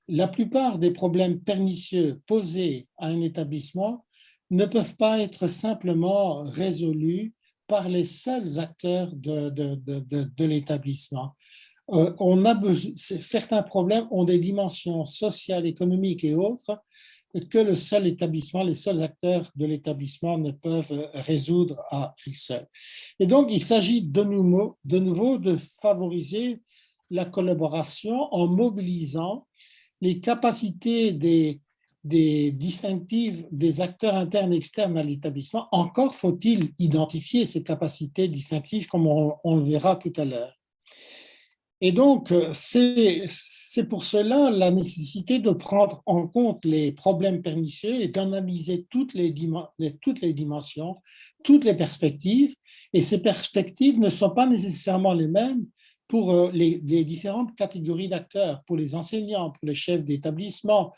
[SPEAKER 2] la plupart des problèmes pernicieux posés à un établissement ne peuvent pas être simplement résolus par les seuls acteurs de l'établissement. Certains problèmes ont des dimensions sociales, économiques et autres que le seul établissement, les seuls acteurs de l'établissement ne peuvent résoudre à eux seuls. Et donc, il s'agit de nouveau de favoriser la collaboration en mobilisant les capacités des distinctives des acteurs internes et externes à l'établissement. Encore faut-il identifier ces capacités distinctives, comme on le verra tout à l'heure. Et donc, c'est pour cela la nécessité de prendre en compte les problèmes pernicieux et d'analyser toutes les dimensions, toutes les perspectives. Et ces perspectives ne sont pas nécessairement les mêmes pour les différentes catégories d'acteurs, pour les enseignants, pour les chefs d'établissement,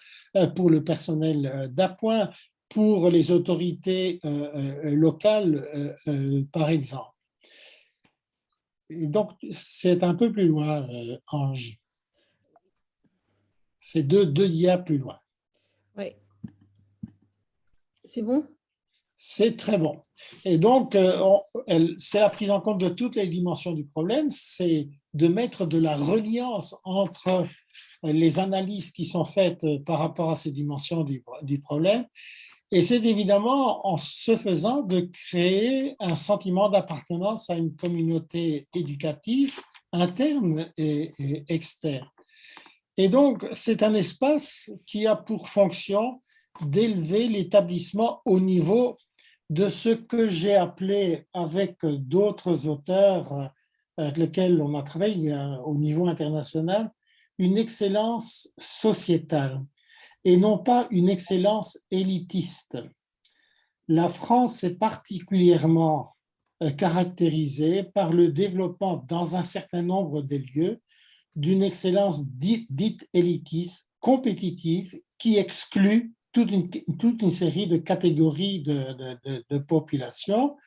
[SPEAKER 2] pour le personnel d'appoint, pour les autorités locales, par exemple. Et donc, c'est un peu plus loin, Ange. C'est deux dias plus loin.
[SPEAKER 1] Oui. C'est bon?
[SPEAKER 2] C'est très bon. Et donc, c'est la prise en compte de toutes les dimensions du problème, c'est de mettre de la reliance entre les analyses qui sont faites par rapport à ces dimensions du problème. Et c'est évidemment en ce faisant de créer un sentiment d'appartenance à une communauté éducative interne et externe. Et donc, c'est un espace qui a pour fonction d'élever l'établissement au niveau de ce que j'ai appelé, avec d'autres auteurs avec lesquels on a travaillé au niveau international, une excellence sociétale et non pas une excellence élitiste. La France est particulièrement caractérisée par le développement dans un certain nombre de lieux d'une excellence dite élitiste, compétitive, qui exclut toute une série de catégories de population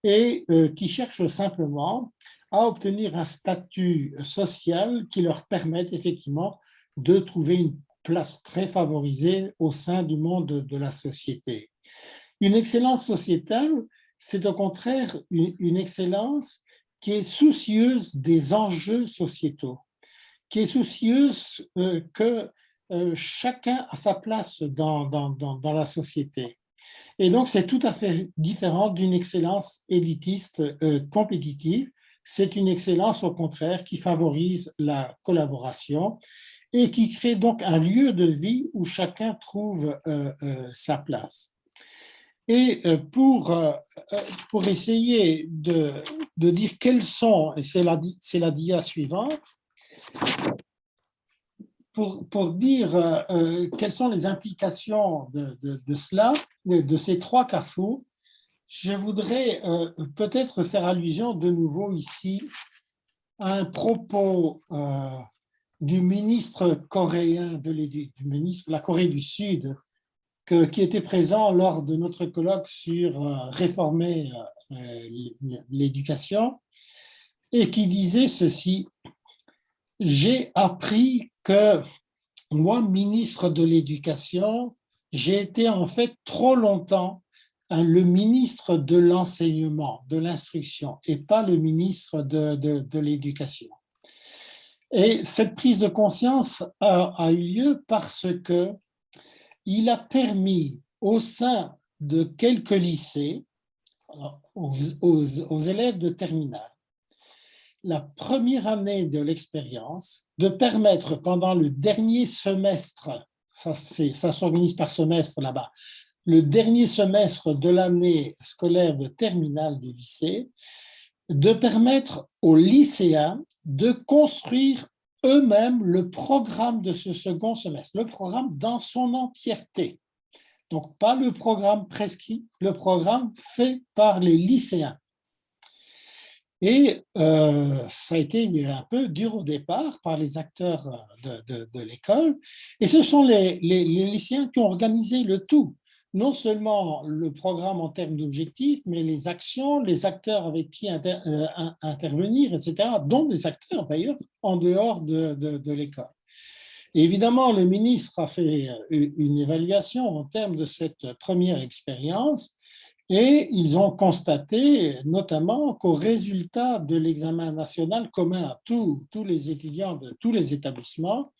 [SPEAKER 2] et qui cherchent simplement à obtenir un statut social qui leur permette effectivement de trouver une place très favorisée au sein du monde de la société. Une excellence sociétale, c'est au contraire une excellence qui est soucieuse des enjeux sociétaux, qui est soucieuse que chacun a sa place dans la société. Et donc, c'est tout à fait différent d'une excellence élitiste compétitive. C'est une excellence, au contraire, qui favorise la collaboration et qui crée donc un lieu de vie où chacun trouve sa place. Et pour essayer de dire quels sont, et c'est la dia suivante, pour dire quelles sont les implications de cela, de ces trois carrefours, je voudrais peut-être faire allusion de nouveau ici à un propos du ministre coréen du ministre de la Corée du Sud, qui était présent lors de notre colloque sur réformer l'éducation, et qui disait ceci: j'ai appris que moi, ministre de l'Éducation, j'ai été en fait trop longtemps le ministre de l'enseignement, de l'instruction, et pas le ministre de l'Éducation. Et cette prise de conscience a eu lieu parce qu'il a permis au sein de quelques lycées, aux élèves de terminale, la première année de l'expérience, de permettre pendant le dernier semestre, ça s'organise par semestre là-bas, le dernier semestre de l'année scolaire de terminale des lycées, de permettre aux lycéens de construire eux-mêmes le programme de ce second semestre, le programme dans son entièreté. Donc, pas le programme prescrit, le programme fait par les lycéens. Et ça a été un peu dur au départ par les acteurs de l'école. Et ce sont les lycéens qui ont organisé le tout. non seulement le programme en termes d'objectifs, mais les actions, les acteurs avec qui intervenir, etc., dont des acteurs d'ailleurs en dehors de l'école. Évidemment, le ministre a fait une évaluation en termes de cette première expérience et ils ont constaté notamment qu'au résultat de l'examen national commun à tous les étudiants de tous les établissements,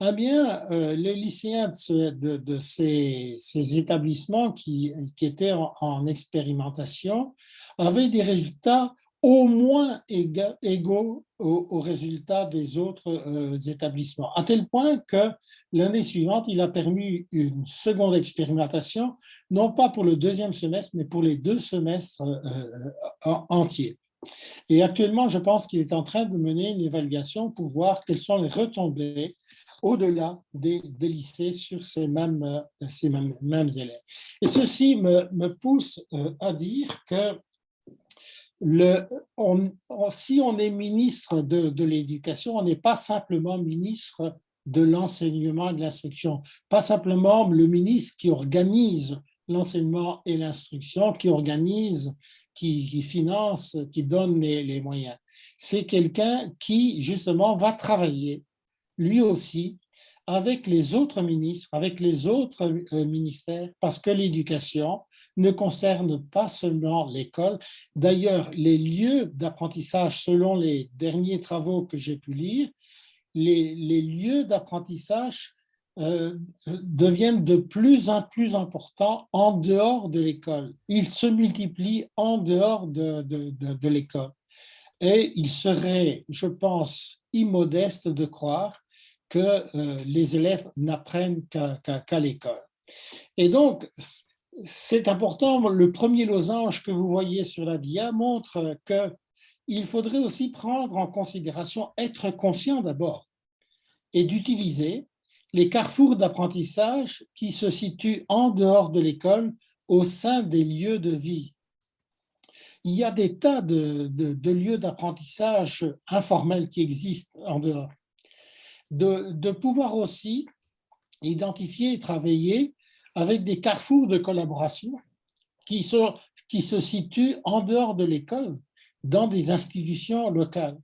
[SPEAKER 2] eh bien, les lycéens de ces établissements qui étaient en expérimentation avaient des résultats au moins égaux aux résultats des autres établissements, à tel point que l'année suivante, il a permis une seconde expérimentation, non pas pour le deuxième semestre, mais pour les 2 semestres entiers. Et actuellement, je pense qu'il est en train de mener une évaluation pour voir quelles sont les retombées au-delà des lycées sur ces mêmes élèves. Et ceci me pousse à dire que si on est ministre de l'Éducation, on n'est pas simplement ministre de l'enseignement et de l'instruction, pas simplement le ministre qui organise l'enseignement et l'instruction, qui organise, qui finance, qui donne les moyens. C'est quelqu'un qui, justement, va travailler, lui aussi, avec les autres ministres, avec les autres ministères, parce que l'éducation ne concerne pas seulement l'école. D'ailleurs, les lieux d'apprentissage, selon les derniers travaux que j'ai pu lire, les lieux d'apprentissage deviennent de plus en plus importants en dehors de l'école. Ils se multiplient en dehors de l'école. Et il serait, je pense, immodeste de croire que les élèves n'apprennent qu'à l'école. Et donc, c'est important, le premier losange que vous voyez sur la dia montre qu'il faudrait aussi prendre en considération, être conscient d'abord, et d'utiliser les carrefours d'apprentissage qui se situent en dehors de l'école, au sein des lieux de vie. Il y a des tas de lieux d'apprentissage informels qui existent en dehors. De pouvoir aussi identifier et travailler avec des carrefours de collaboration qui se situent en dehors de l'école, dans des institutions locales.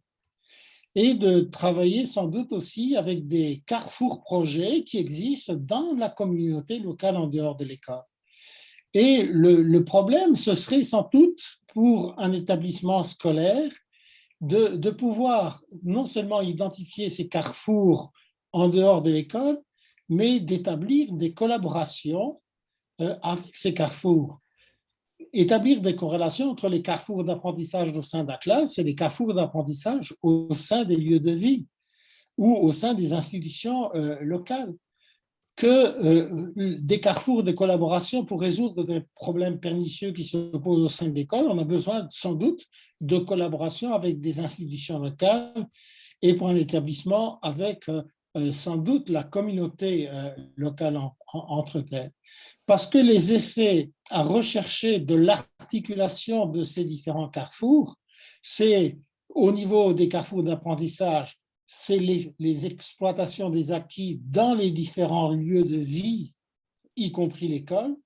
[SPEAKER 2] Et de travailler sans doute aussi avec des carrefours projets qui existent dans la communauté locale en dehors de l'école. Et le problème, ce serait sans doute pour un établissement scolaire de pouvoir non seulement identifier ces carrefours en dehors de l'école, mais d'établir des collaborations avec ces carrefours. Établir des corrélations entre les carrefours d'apprentissage au sein de la classe et les carrefours d'apprentissage au sein des lieux de vie ou au sein des institutions locales. Que des carrefours de collaboration pour résoudre des problèmes pernicieux qui se posent au sein de l'école, on a besoin sans doute de collaboration avec des institutions locales et pour un établissement avec sans doute la communauté locale entre elles. Parce que les effets à rechercher de l'articulation de ces différents carrefours, c'est au niveau des carrefours d'apprentissage, c'est les exploitations des acquis dans les différents lieux de vie, y compris l'école.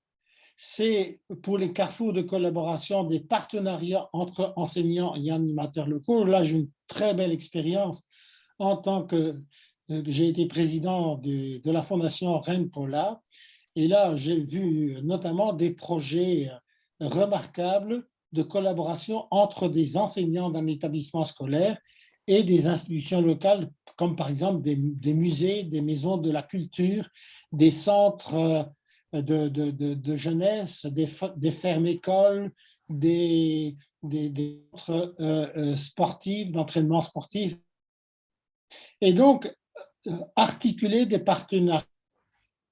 [SPEAKER 2] C'est pour les carrefours de collaboration des partenariats entre enseignants et animateurs locaux. Là, j'ai une très belle expérience en tant que j'ai été président de la Fondation Reine Paula. Et là, j'ai vu notamment des projets remarquables de collaboration entre des enseignants d'un établissement scolaire et des institutions locales, comme par exemple des musées, des maisons de la culture, des centres de jeunesse, des fermes-écoles, des centres sportifs, d'entraînement sportif. Et donc, articuler des partenariats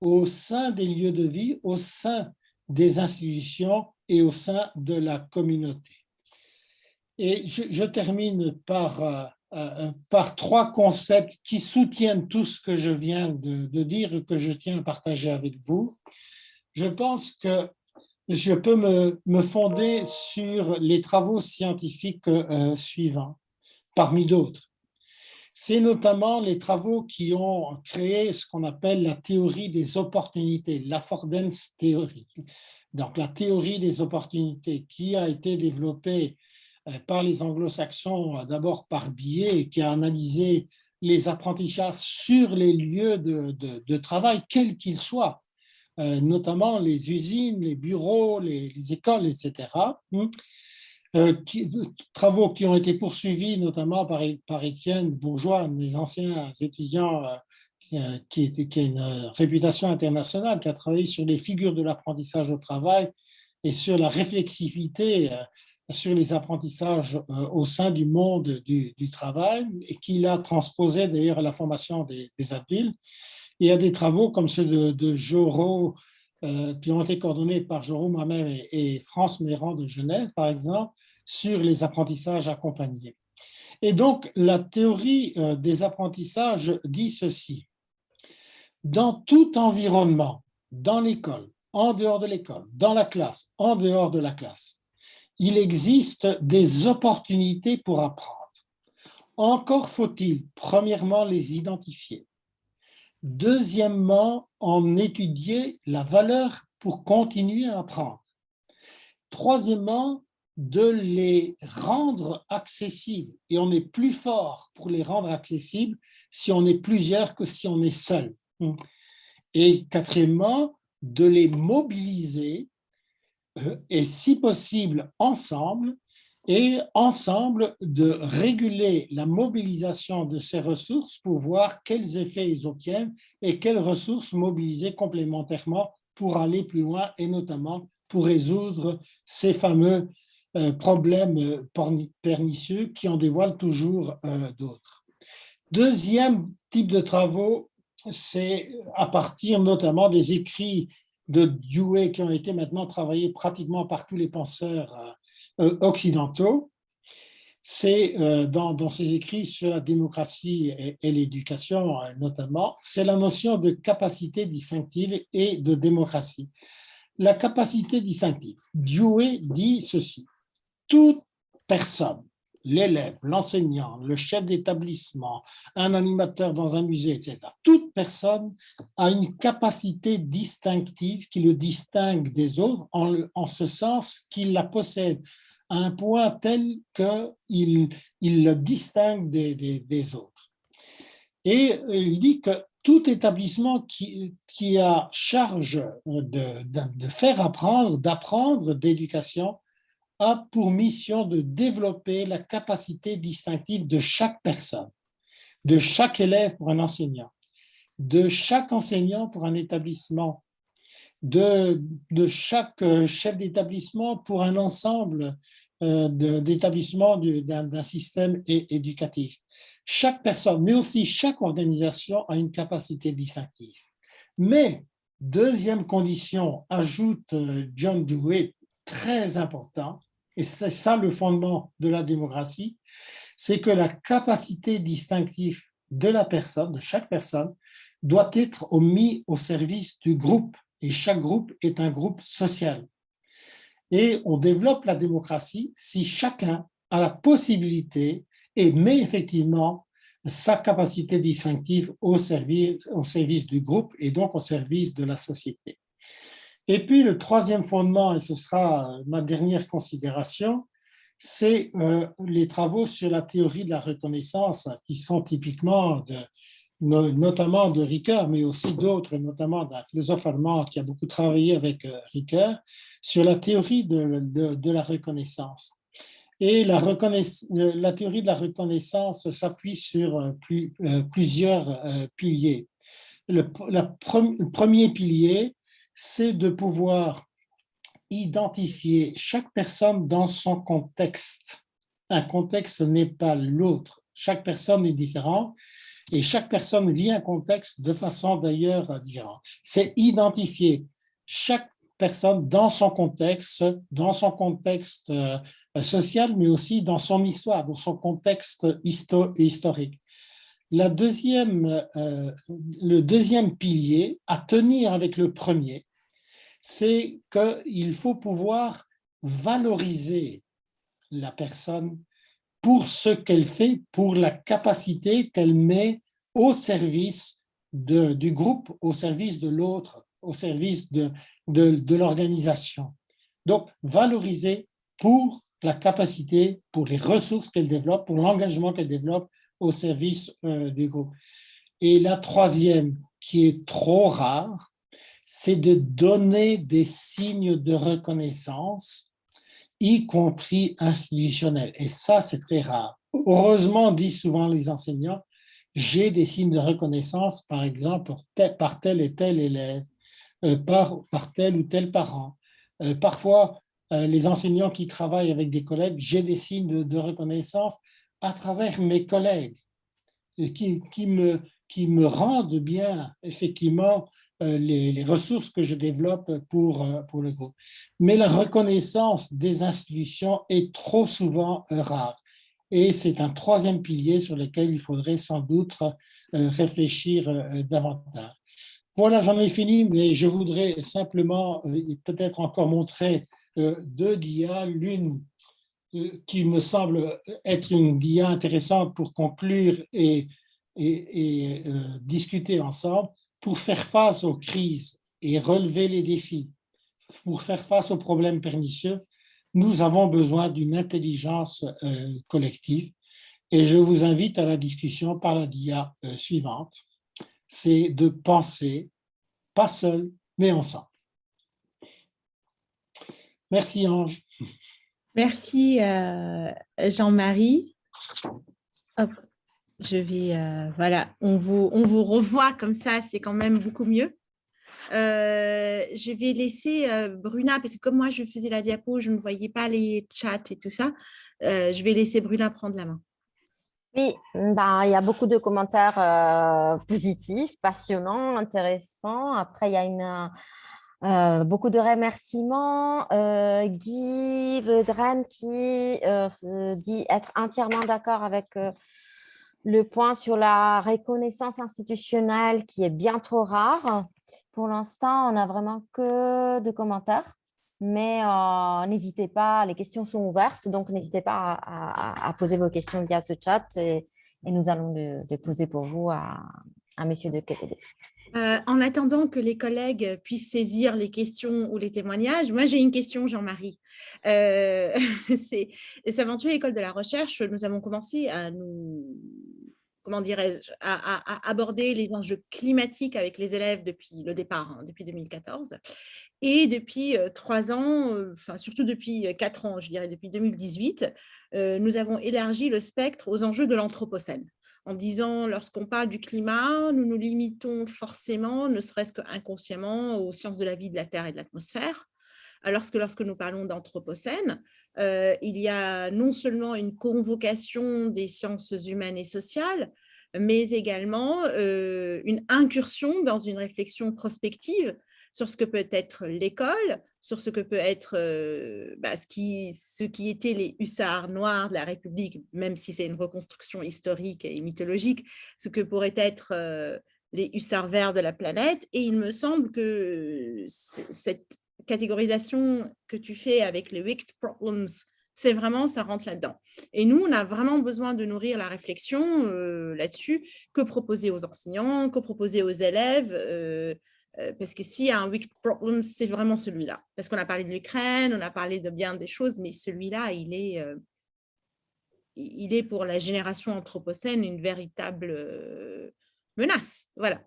[SPEAKER 2] au sein des lieux de vie, au sein des institutions et au sein de la communauté. Et je termine par 3 concepts qui soutiennent tout ce que je viens de dire et que je tiens à partager avec vous. Je pense que je peux me fonder sur les travaux scientifiques suivants, parmi d'autres. C'est notamment les travaux qui ont créé ce qu'on appelle la théorie des opportunités, l'Affordance Theory. Donc, la théorie des opportunités qui a été développée par les anglo-saxons, d'abord par Binet, et qui a analysé les apprentissages sur les lieux de travail, quels qu'ils soient, notamment les usines, les bureaux, les écoles, etc. Travaux qui ont été poursuivis notamment par Étienne Bourgeois, un des anciens étudiants qui a une réputation internationale, qui a travaillé sur les figures de l'apprentissage au travail et sur la réflexivité sur les apprentissages au sein du monde du travail, et qu'il a transposé d'ailleurs à la formation des adultes. Il y a des travaux comme ceux de Jorro, qui ont été coordonnés par Jorro moi-même et France Méran de Genève, par exemple, sur les apprentissages accompagnés. Et donc, la théorie des apprentissages dit ceci. Dans tout environnement, dans l'école, en dehors de l'école, dans la classe, en dehors de la classe, il existe des opportunités pour apprendre. Encore faut-il, premièrement, les identifier. Deuxièmement, en étudier la valeur pour continuer à apprendre. Troisièmement, de les rendre accessibles. Et on est plus fort pour les rendre accessibles si on est plusieurs que si on est seul. Et quatrièmement, de les mobiliser et si possible ensemble, et ensemble de réguler la mobilisation de ces ressources pour voir quels effets ils obtiennent et quelles ressources mobiliser complémentairement pour aller plus loin, et notamment pour résoudre ces fameux problèmes pernicieux qui en dévoilent toujours d'autres. Deuxième type de travaux, c'est à partir notamment des écrits de Dewey qui ont été maintenant travaillés pratiquement par tous les penseurs occidentaux. C'est dans ses écrits sur la démocratie et l'éducation notamment, c'est la notion de capacité distinctive et de démocratie. La capacité distinctive, Dewey dit ceci: toute personne, l'élève, l'enseignant, le chef d'établissement, un animateur dans un musée, etc. Toute personne a une capacité distinctive qui le distingue des autres en ce sens qu'il la possède à un point tel qu'il le distingue des autres. Et il dit que tout établissement qui a charge de faire apprendre, d'apprendre, d'éducation, a pour mission de développer la capacité distinctive de chaque personne, de chaque élève pour un enseignant, de chaque enseignant pour un établissement, de chaque chef d'établissement pour un ensemble d'établissements d'un système éducatif. Chaque personne, mais aussi chaque organisation a une capacité distinctive. Mais, deuxième condition, ajoute John Dewey, très important, et c'est ça le fondement de la démocratie, c'est que la capacité distinctive de la personne, de chaque personne, doit être mise au service du groupe, et chaque groupe est un groupe social. Et on développe la démocratie si chacun a la possibilité et met effectivement sa capacité distinctive au service du groupe et donc au service de la société. Et puis le troisième fondement, et ce sera ma dernière considération, c'est les travaux sur la théorie de la reconnaissance qui sont typiquement notamment de Ricoeur, mais aussi d'autres, notamment d'un philosophe allemand qui a beaucoup travaillé avec Ricoeur, sur la théorie de la reconnaissance. Et la théorie de la reconnaissance s'appuie sur plusieurs piliers. Le premier pilier, c'est de pouvoir identifier chaque personne dans son contexte. Un contexte n'est pas l'autre. Chaque personne est différente et chaque personne vit un contexte de façon d'ailleurs différente. C'est identifier chaque personne dans son contexte social, mais aussi dans son histoire, dans son contexte historique. Le deuxième pilier à tenir avec le premier, c'est qu'il faut pouvoir valoriser la personne pour ce qu'elle fait, pour la capacité qu'elle met au service du groupe, au service de l'autre, au service de l'organisation. Donc, valoriser pour la capacité, pour les ressources qu'elle développe, pour l'engagement qu'elle développe au service du groupe. Et la troisième, qui est trop rare, c'est de donner des signes de reconnaissance, y compris institutionnels. Et ça, c'est très rare. Heureusement, disent souvent les enseignants, j'ai des signes de reconnaissance, par exemple, par tel et tel élève, par tel ou tel parent. Parfois, les enseignants qui travaillent avec des collègues, j'ai des signes de reconnaissance à travers mes collègues qui me rendent bien, effectivement, les ressources que je développe pour le groupe. Mais la reconnaissance des institutions est trop souvent rare. Et c'est un troisième pilier sur lequel il faudrait sans doute réfléchir davantage. Voilà, j'en ai fini, mais je voudrais simplement peut-être encore montrer deux DIA, l'une qui me semble être une DIA intéressante pour conclure et discuter ensemble, pour faire face aux crises et relever les défis, pour faire face aux problèmes pernicieux. Nous avons besoin d'une intelligence collective et je vous invite à la discussion par la DIA suivante. C'est de penser, pas seul, mais ensemble. Merci Ange.
[SPEAKER 1] Merci Jean-Marie. Hop, je vais, voilà, on vous revoit comme ça, c'est quand même beaucoup mieux. Je vais laisser Bruna, parce que comme moi je faisais la diapo, je ne voyais pas les chats et tout ça. Je vais laisser Bruna prendre la main.
[SPEAKER 3] Oui, ben, il y a beaucoup de commentaires positifs, passionnants, intéressants. Après, il y a beaucoup de remerciements. Guy Vedren qui se dit être entièrement d'accord avec le point sur la reconnaissance institutionnelle qui est bien trop rare. Pour l'instant, on n'a vraiment que de commentaires. Mais n'hésitez pas, les questions sont ouvertes, donc n'hésitez pas à poser vos questions via ce chat et nous allons les poser pour vous à Monsieur de Ketele.
[SPEAKER 1] En attendant que les collègues puissent saisir les questions ou les témoignages, moi j'ai une question, Jean-Marie. C'est Saventure École de la Recherche, nous avons commencé à à aborder les enjeux climatiques avec les élèves depuis le départ, depuis 2014. Et depuis 3 ans, enfin surtout depuis 4 ans, je dirais depuis 2018, nous avons élargi le spectre aux enjeux de l'anthropocène. En disant, lorsqu'on parle du climat, nous nous limitons forcément, ne serait-ce qu'inconsciemment, aux sciences de la vie, de la Terre et de l'atmosphère. Alors que lorsque nous parlons d'anthropocène, il y a non seulement une convocation des sciences humaines et sociales, mais également une incursion dans une réflexion prospective sur ce que peut être l'école, sur ce que peut être ce qui étaient les hussards noirs de la République, même si c'est une reconstruction historique et mythologique, ce que pourraient être les hussards verts de la planète. Et il me semble que cette catégorisation que tu fais avec les wicked problems, c'est vraiment, ça rentre là-dedans. Et nous, on a vraiment besoin de nourrir la réflexion là-dessus. Que proposer aux enseignants, que proposer aux élèves parce que s'il y a un wicked problem, c'est vraiment celui-là. Parce qu'on a parlé de l'Ukraine, on a parlé de bien des choses, mais celui-là, il est pour la génération anthropocène une véritable menace. Voilà,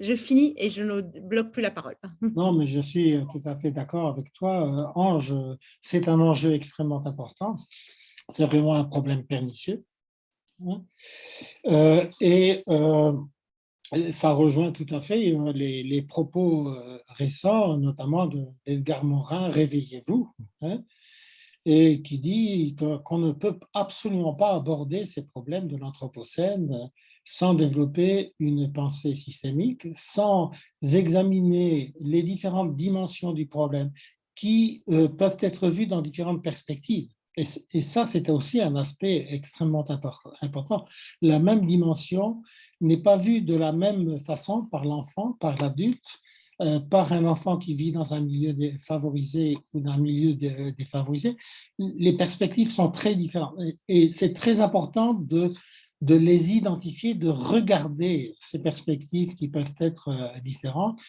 [SPEAKER 1] je finis et je ne bloque plus la parole.
[SPEAKER 2] Non, mais je suis tout à fait d'accord avec toi. Ange, c'est un enjeu extrêmement important. C'est vraiment un problème pernicieux. Ça rejoint tout à fait les propos récents, notamment d'Edgar Morin, Réveillez-vous, et qui dit qu'on ne peut absolument pas aborder ces problèmes de l'anthropocène sans développer une pensée systémique, sans examiner les différentes dimensions du problème qui peuvent être vues dans différentes perspectives. Et ça, c'est aussi un aspect extrêmement important. La même dimension n'est pas vue de la même façon par l'enfant, par l'adulte, par un enfant qui vit dans un milieu favorisé ou dans un milieu défavorisé, les perspectives sont très différentes. Et c'est très important de les identifier, de regarder ces perspectives qui peuvent être différentes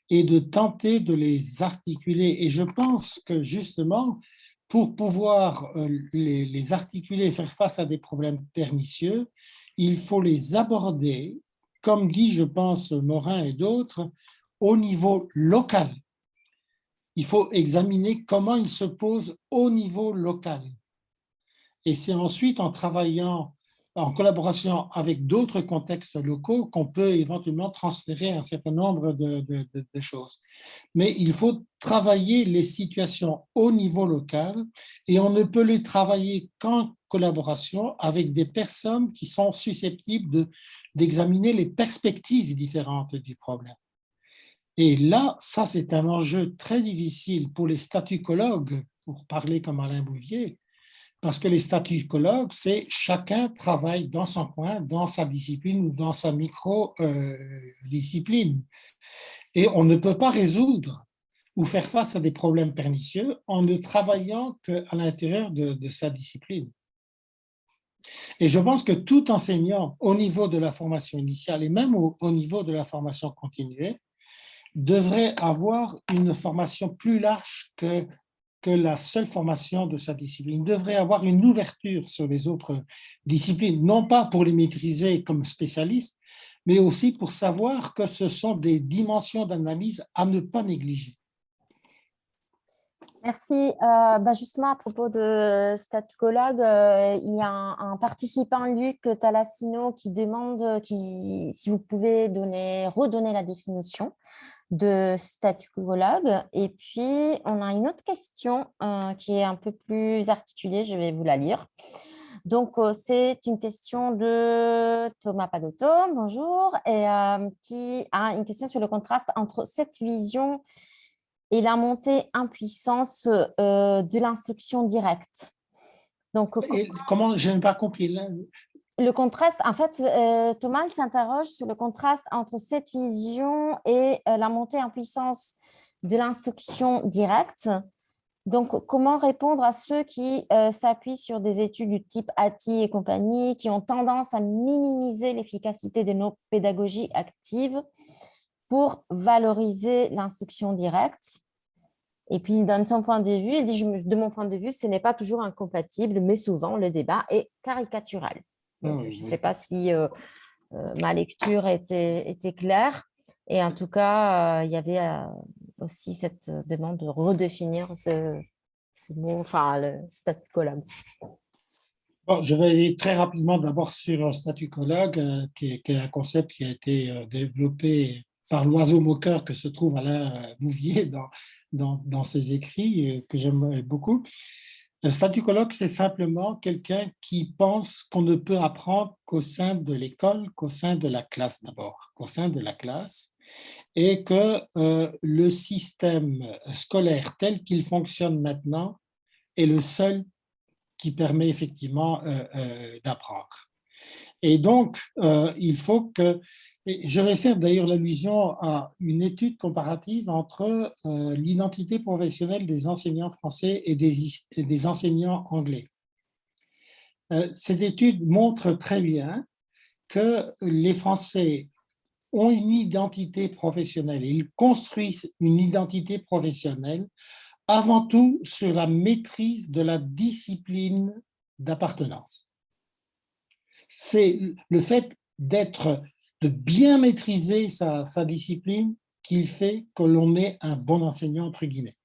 [SPEAKER 2] et de tenter de les articuler. Et je pense que justement, pour pouvoir les articuler et faire face à des problèmes pernicieux, il faut les aborder, comme dit, je pense, Morin et d'autres, au niveau local. Il faut examiner comment ils se posent au niveau local. Et c'est ensuite en travaillant, en collaboration avec d'autres contextes locaux qu'on peut éventuellement transférer un certain nombre de choses. Mais il faut travailler les situations au niveau local et on ne peut les travailler qu'en collaboration avec des personnes qui sont susceptibles d'examiner les perspectives différentes du problème. Et là, ça, c'est un enjeu très difficile pour les statukologues, pour parler comme Alain Bouvier, parce que les statukologues, c'est chacun travaille dans son coin, dans sa discipline ou dans sa micro-discipline. Et on ne peut pas résoudre ou faire face à des problèmes pernicieux en ne travaillant qu'à l'intérieur de sa discipline. Et je pense que tout enseignant au niveau de la formation initiale et même au niveau de la formation continuée devrait avoir une formation plus large que la seule formation de sa discipline. Il devrait avoir une ouverture sur les autres disciplines, non pas pour les maîtriser comme spécialiste, mais aussi pour savoir que ce sont des dimensions d'analyse à ne pas négliger.
[SPEAKER 3] Merci. Justement, à propos de statukologue, il y a un participant, Luc Talassino, qui demande si vous pouvez redonner la définition de statukologue. Et puis, on a une autre question qui est un peu plus articulée, je vais vous la lire. Donc, c'est une question de Thomas Padotto, bonjour, et qui a une question sur le contraste entre cette vision et la montée en puissance de l'instruction directe. Donc,
[SPEAKER 2] comment, je n'ai pas compris.
[SPEAKER 3] Le contraste, en fait, Thomas s'interroge sur le contraste entre cette vision et la montée en puissance de l'instruction directe. Donc, comment répondre à ceux qui s'appuient sur des études du type ATI et compagnie, qui ont tendance à minimiser l'efficacité de nos pédagogies actives pour valoriser l'instruction directe? Et puis, il donne son point de vue. Il dit, de mon point de vue, ce n'est pas toujours incompatible, mais souvent, le débat est caricatural. Donc, je ne sais pas si ma lecture était claire. Et en tout cas, il y avait aussi cette demande de redéfinir ce mot, enfin, le statukologue.
[SPEAKER 2] Bon, je vais aller très rapidement d'abord sur un statukologue, qui est un concept qui a été développé par l'oiseau moqueur que se trouve Alain Bouvier dans ses écrits, que j'aime beaucoup. Un statukologue, c'est simplement quelqu'un qui pense qu'on ne peut apprendre qu'au sein de l'école, qu'au sein de la classe d'abord, qu'au sein de la classe, et que le système scolaire tel qu'il fonctionne maintenant est le seul qui permet effectivement d'apprendre. Et donc, il faut que... Je vais faire d'ailleurs l'allusion à une étude comparative entre l'identité professionnelle des enseignants français et des enseignants anglais. Cette étude montre très bien que les Français ont une identité professionnelle et ils construisent une identité professionnelle avant tout sur la maîtrise de la discipline d'appartenance. C'est le fait de bien maîtriser sa discipline qui fait que l'on est un bon enseignant, entre guillemets.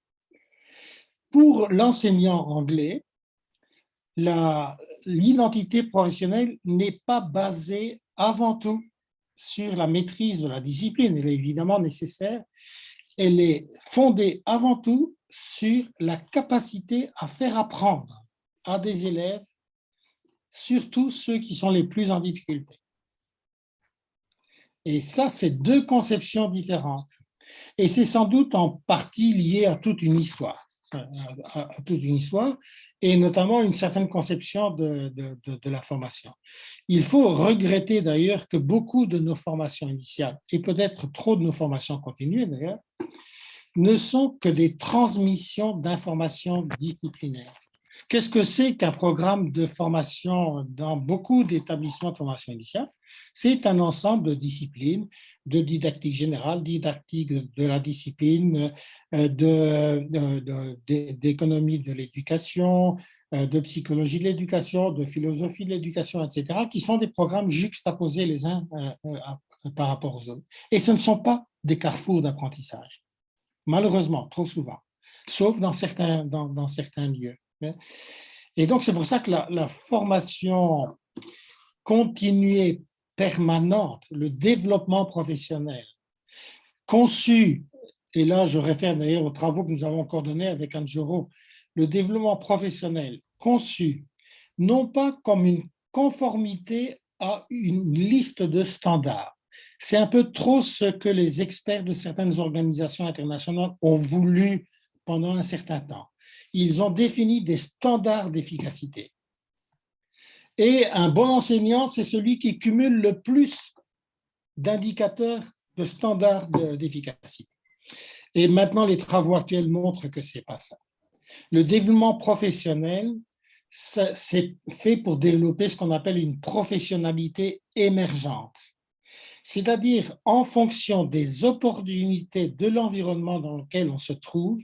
[SPEAKER 2] Pour l'enseignant anglais, l'identité professionnelle n'est pas basée avant tout sur la maîtrise de la discipline. Elle est évidemment nécessaire. Elle est fondée avant tout sur la capacité à faire apprendre à des élèves, surtout ceux qui sont les plus en difficulté. Et ça, c'est deux conceptions différentes. Et c'est sans doute en partie lié à toute une histoire. à toute une histoire, et notamment une certaine conception de la formation. Il faut regretter d'ailleurs que beaucoup de nos formations initiales, et peut-être trop de nos formations continues d'ailleurs, ne sont que des transmissions d'informations disciplinaires. Qu'est-ce que c'est qu'un programme de formation dans beaucoup d'établissements de formation initiale? C'est un ensemble de disciplines, de didactique générale, didactique de la discipline, d'économie de l'éducation, de psychologie de l'éducation, de philosophie de l'éducation, etc., qui sont des programmes juxtaposés les uns par rapport aux autres. Et ce ne sont pas des carrefours d'apprentissage, malheureusement, trop souvent, sauf dans certains lieux. Et donc, c'est pour ça que la formation continuée permanente, le développement professionnel, conçu, et là je réfère d'ailleurs aux travaux que nous avons coordonnés avec Anne Giraud, le développement professionnel conçu non pas comme une conformité à une liste de standards. C'est un peu trop ce que les experts de certaines organisations internationales ont voulu pendant un certain temps. Ils ont défini des standards d'efficacité. Et un bon enseignant, c'est celui qui cumule le plus d'indicateurs de standards d'efficacité. Et maintenant, les travaux actuels montrent que ce n'est pas ça. Le développement professionnel, c'est fait pour développer ce qu'on appelle une professionnalité émergente. C'est-à-dire, en fonction des opportunités de l'environnement dans lequel on se trouve,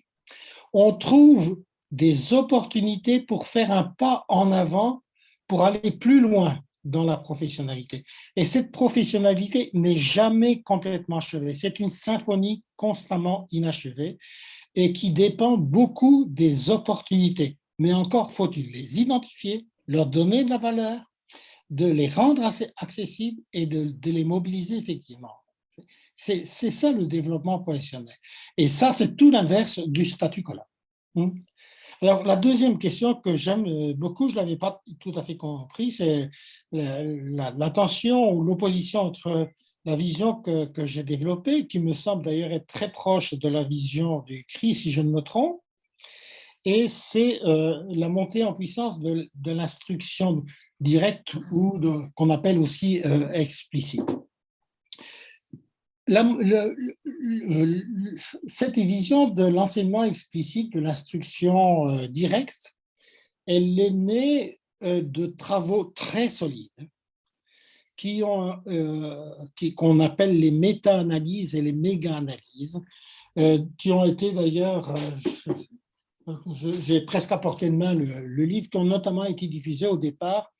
[SPEAKER 2] on trouve des opportunités pour faire un pas en avant, pour aller plus loin dans la professionnalité. Et cette professionnalité n'est jamais complètement achevée. C'est une symphonie constamment inachevée et qui dépend beaucoup des opportunités. Mais encore faut-il les identifier, leur donner de la valeur, de les rendre accessibles et de les mobiliser effectivement. C'est ça le développement professionnel. Et ça, c'est tout l'inverse du statu quo. Alors, la deuxième question que j'aime beaucoup, je ne l'avais pas tout à fait compris, c'est la tension ou l'opposition entre la vision que j'ai développée, qui me semble d'ailleurs être très proche de la vision du CRI, si je ne me trompe, et c'est la montée en puissance de l'instruction directe ou qu'on appelle aussi explicite. Cette vision de l'enseignement explicite, de l'instruction directe, elle est née de travaux très solides qu'on appelle les méta-analyses et les méga-analyses, qui ont été d'ailleurs, j'ai presque à portée de main le livre, qui ont notamment été diffusés au départ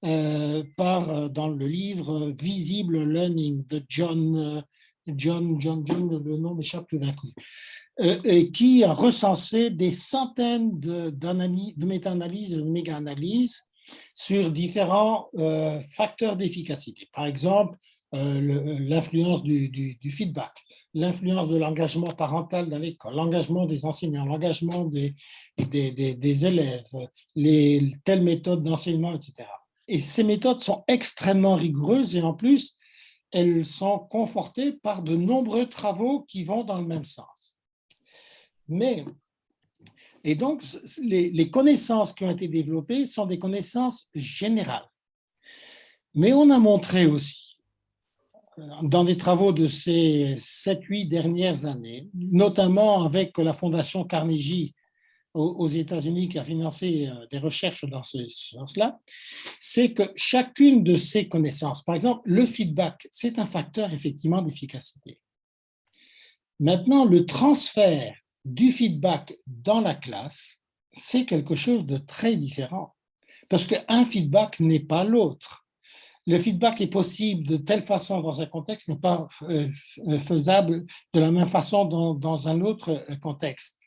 [SPEAKER 2] dans le livre Visible Learning de John, le nom m'échappe tout d'un coup, et qui a recensé des centaines de méta-analyses et de méga-analyses sur différents facteurs d'efficacité. Par exemple, l'influence du feedback, l'influence de l'engagement parental dans l'école, l'engagement des enseignants, l'engagement des élèves, telles méthodes d'enseignement, etc. Et ces méthodes sont extrêmement rigoureuses et en plus, elles sont confortées par de nombreux travaux qui vont dans le même sens. Et donc, les connaissances qui ont été développées sont des connaissances générales. Mais on a montré aussi, dans des travaux de ces 7-8 dernières années, notamment avec la Fondation Carnegie aux États-Unis qui a financé des recherches dans ce sens-là, c'est que chacune de ces connaissances, par exemple, le feedback, c'est un facteur effectivement d'efficacité. Maintenant, le transfert du feedback dans la classe, c'est quelque chose de très différent, parce qu'un feedback n'est pas l'autre. Le feedback est possible de telle façon dans un contexte, n'est pas faisable de la même façon dans un autre contexte.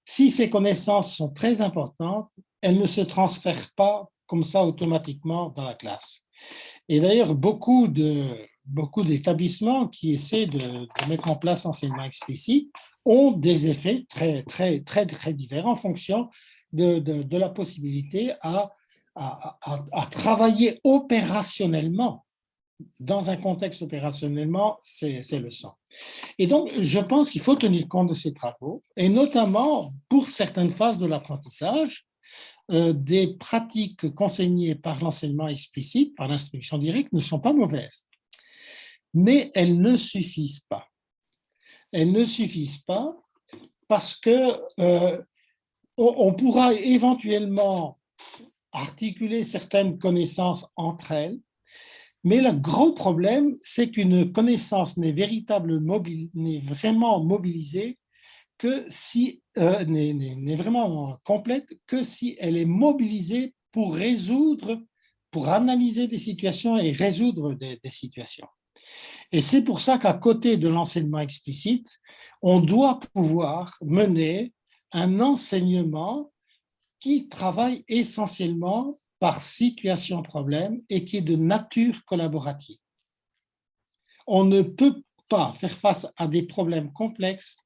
[SPEAKER 2] Si ces connaissances sont très importantes, elles ne se transfèrent pas comme ça automatiquement dans la classe. Et d'ailleurs, beaucoup d'établissements qui essaient de mettre en place l'enseignement explicite ont des effets très, très, très, très différents en fonction de la possibilité à travailler opérationnellement dans un contexte opérationnellement, c'est le sang. Et donc, je pense qu'il faut tenir compte de ces travaux, et notamment pour certaines phases de l'apprentissage, des pratiques qu'enseignées par l'enseignement explicite, par l'instruction directe, ne sont pas mauvaises. Mais elles ne suffisent pas. Elles ne suffisent pas parce que on pourra éventuellement articuler certaines connaissances entre elles, mais le gros problème, c'est qu'une connaissance n'est vraiment mobilisée que si n'est vraiment complète que si elle est mobilisée pour résoudre, pour analyser des situations et résoudre des situations. Et c'est pour ça qu'à côté de l'enseignement explicite, on doit pouvoir mener un enseignement qui travaille essentiellement par situation-problème et qui est de nature collaborative. On ne peut pas faire face à des problèmes complexes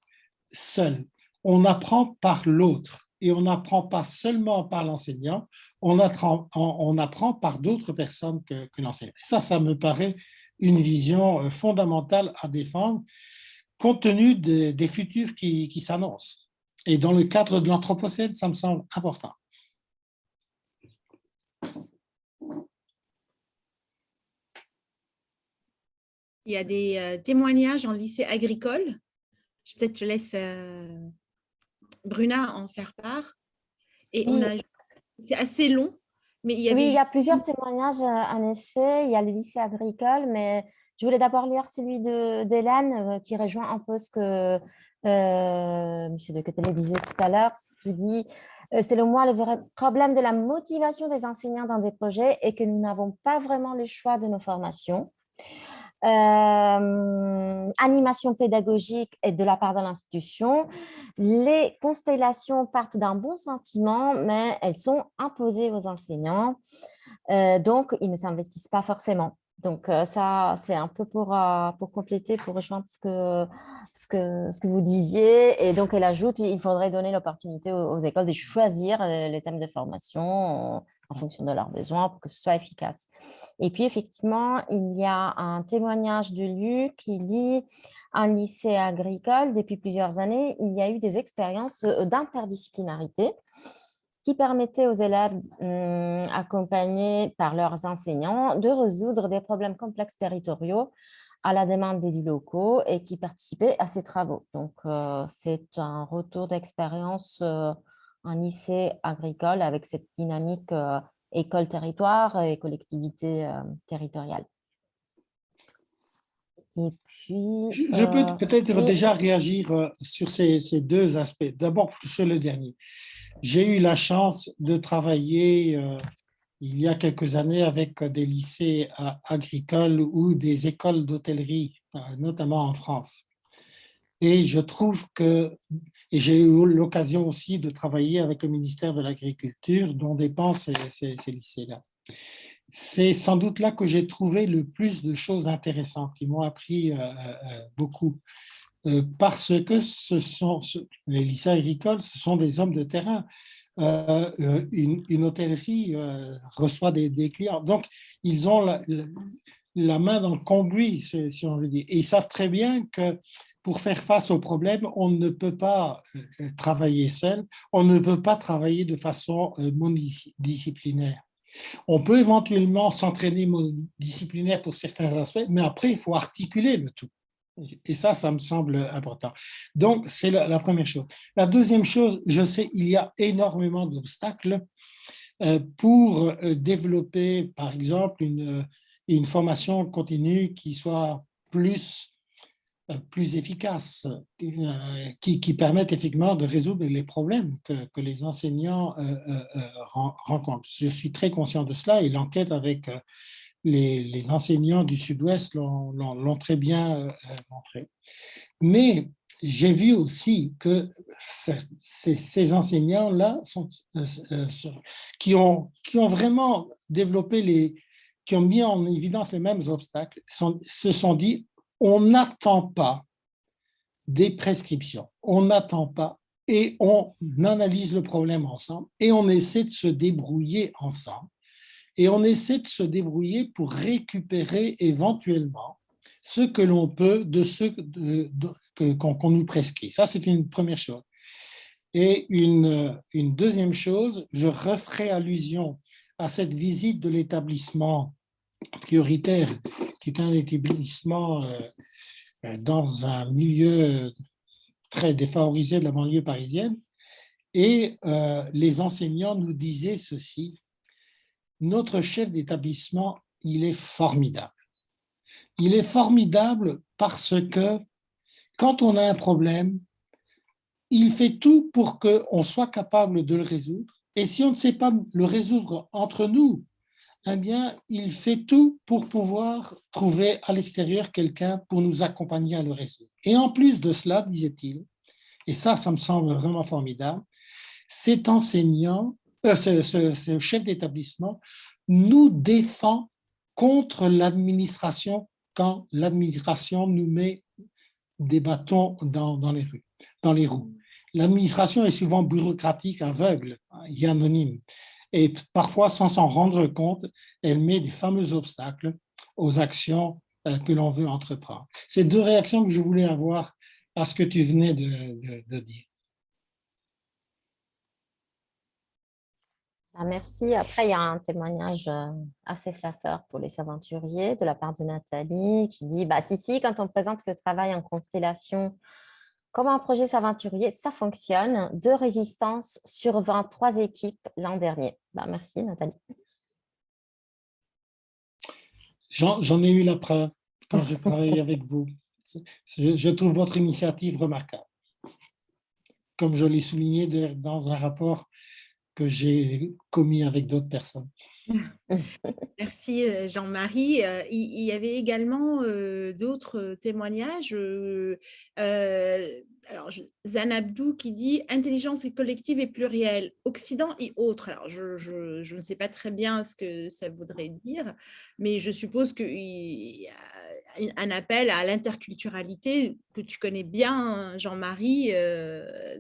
[SPEAKER 2] seul. On apprend par l'autre et on n'apprend pas seulement par l'enseignant, on apprend par d'autres personnes que l'enseignant. Ça me paraît une vision fondamentale à défendre compte tenu des futurs qui s'annoncent. Et dans le cadre de l'Anthropocène, ça me semble important.
[SPEAKER 1] Il y a des témoignages en lycée agricole. Peut-être je laisse Bruna en faire part. Et
[SPEAKER 3] oui.
[SPEAKER 1] C'est assez long. Mais
[SPEAKER 3] il y a plusieurs témoignages, en effet. Il y a le lycée agricole, mais je voulais d'abord lire celui d'Hélène, qui rejoint un peu ce que M. de Quetelet disait tout à l'heure, qui dit selon moi, le vrai problème de la motivation des enseignants dans des projets est que nous n'avons pas vraiment le choix de nos formations. Animation pédagogique et de la part de l'institution. Les constellations partent d'un bon sentiment, mais elles sont imposées aux enseignants, donc ils ne s'investissent pas forcément. Donc ça, c'est un peu pour compléter, pour rejoindre ce que vous disiez. Et donc, elle ajoute, il faudrait donner l'opportunité aux écoles de choisir les thèmes de formation en fonction de leurs besoins pour que ce soit efficace. Et puis, effectivement, il y a un témoignage de Luc qui dit « En lycée agricole, depuis plusieurs années, il y a eu des expériences d'interdisciplinarité qui permettaient aux élèves accompagnés par leurs enseignants de résoudre des problèmes complexes territoriaux à la demande d'élus locaux et qui participaient à ces travaux. » Donc, c'est un retour d'expérience en lycée agricole avec cette dynamique école-territoire et collectivité territoriale. Et puis…
[SPEAKER 2] Je peux peut-être déjà réagir sur ces deux aspects. D'abord, sur le dernier. J'ai eu la chance de travailler il y a quelques années avec des lycées agricoles ou des écoles d'hôtellerie, notamment en France. Et je trouve que, et j'ai eu l'occasion aussi de travailler avec le ministère de l'Agriculture, dont dépendent ces lycées-là. C'est sans doute là que j'ai trouvé le plus de choses intéressantes, qui m'ont appris beaucoup. Parce que les lycées agricoles, ce sont des hommes de terrain. Une hôtellerie reçoit des clients. Donc, ils ont la main dans le cambouis, si on veut dire. Et ils savent très bien que pour faire face aux problèmes, on ne peut pas travailler seul, on ne peut pas travailler de façon monodisciplinaire. On peut éventuellement s'entraîner monodisciplinaire pour certains aspects, mais après, il faut articuler le tout. Et ça me semble important. Donc, c'est la première chose. La deuxième chose, je sais, il y a énormément d'obstacles pour développer, par exemple, une formation continue qui soit plus efficace, qui permette effectivement de résoudre les problèmes que les enseignants rencontrent. Je suis très conscient de cela et l'enquête avec les enseignants du Sud-Ouest l'ont très bien montré. Mais j'ai vu aussi que ces enseignants-là qui ont vraiment développé qui ont mis en évidence les mêmes obstacles, se sont dit on n'attend pas des prescriptions, on n'attend pas et on analyse le problème ensemble et on essaie de se débrouiller ensemble. et on essaie de se débrouiller pour récupérer éventuellement ce que l'on peut de ce qu'on nous prescrit. Ça, c'est une première chose. Et une deuxième chose, je referai allusion à cette visite de l'établissement prioritaire, qui est un établissement dans un milieu très défavorisé de la banlieue parisienne. Et les enseignants nous disaient ceci: notre chef d'établissement, il est formidable. Il est formidable parce que quand on a un problème, il fait tout pour qu'on soit capable de le résoudre. Et si on ne sait pas le résoudre entre nous, eh bien, il fait tout pour pouvoir trouver à l'extérieur quelqu'un pour nous accompagner à le résoudre. Et en plus de cela, disait-il, et ça me semble vraiment formidable, cet enseignant, ce chef d'établissement nous défend contre l'administration quand l'administration nous met des bâtons dans les roues. L'administration est souvent bureaucratique, aveugle et anonyme. Et parfois, sans s'en rendre compte, elle met des fameux obstacles aux actions que l'on veut entreprendre. C'est deux réactions que je voulais avoir à ce que tu venais de dire.
[SPEAKER 3] Merci. Après, il y a un témoignage assez flatteur pour les aventuriers de la part de Nathalie qui dit si, quand on présente le travail en constellation comme un projet aventurier, ça fonctionne. 2 résistances sur 23 équipes l'an dernier. Merci, Nathalie.
[SPEAKER 2] J'en ai eu la preuve quand j'ai travaillé avec vous. Je trouve votre initiative remarquable. Comme je l'ai souligné dans un rapport que j'ai commis avec d'autres personnes.
[SPEAKER 1] Merci Jean-Marie. Il y avait également d'autres témoignages. Alors, Zanabdou qui dit « Intelligence collective et plurielle, Occident et autres ». Alors, je ne sais pas très bien ce que ça voudrait dire, mais je suppose qu'il y a un appel à l'interculturalité que tu connais bien, Jean-Marie.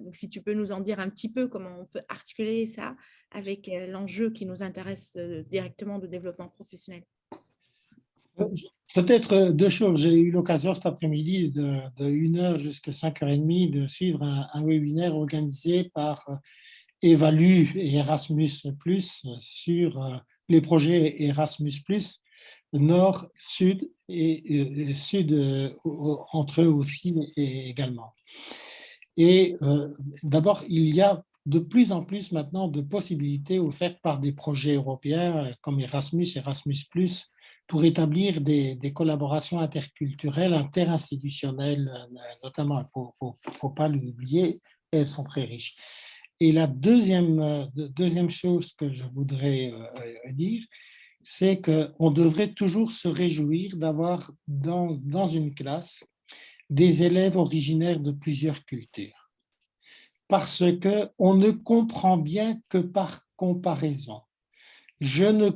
[SPEAKER 1] Donc, si tu peux nous en dire un petit peu comment on peut articuler ça avec l'enjeu qui nous intéresse directement de développement professionnel.
[SPEAKER 2] Peut-être 2 choses. J'ai eu l'occasion cet après-midi de 1h jusqu'à 5h30 de suivre un webinaire organisé par Evalue et Erasmus+, sur les projets Erasmus+, Nord, Sud et Sud entre eux aussi également. Et d'abord, il y a de plus en plus maintenant de possibilités offertes par des projets européens comme Erasmus pour établir des collaborations interculturelles, interinstitutionnelles, notamment, il ne faut pas l'oublier, elles sont très riches. Et la deuxième chose que je voudrais dire, c'est qu'on devrait toujours se réjouir d'avoir dans une classe des élèves originaires de plusieurs cultures. Parce qu'on ne comprend bien que par comparaison.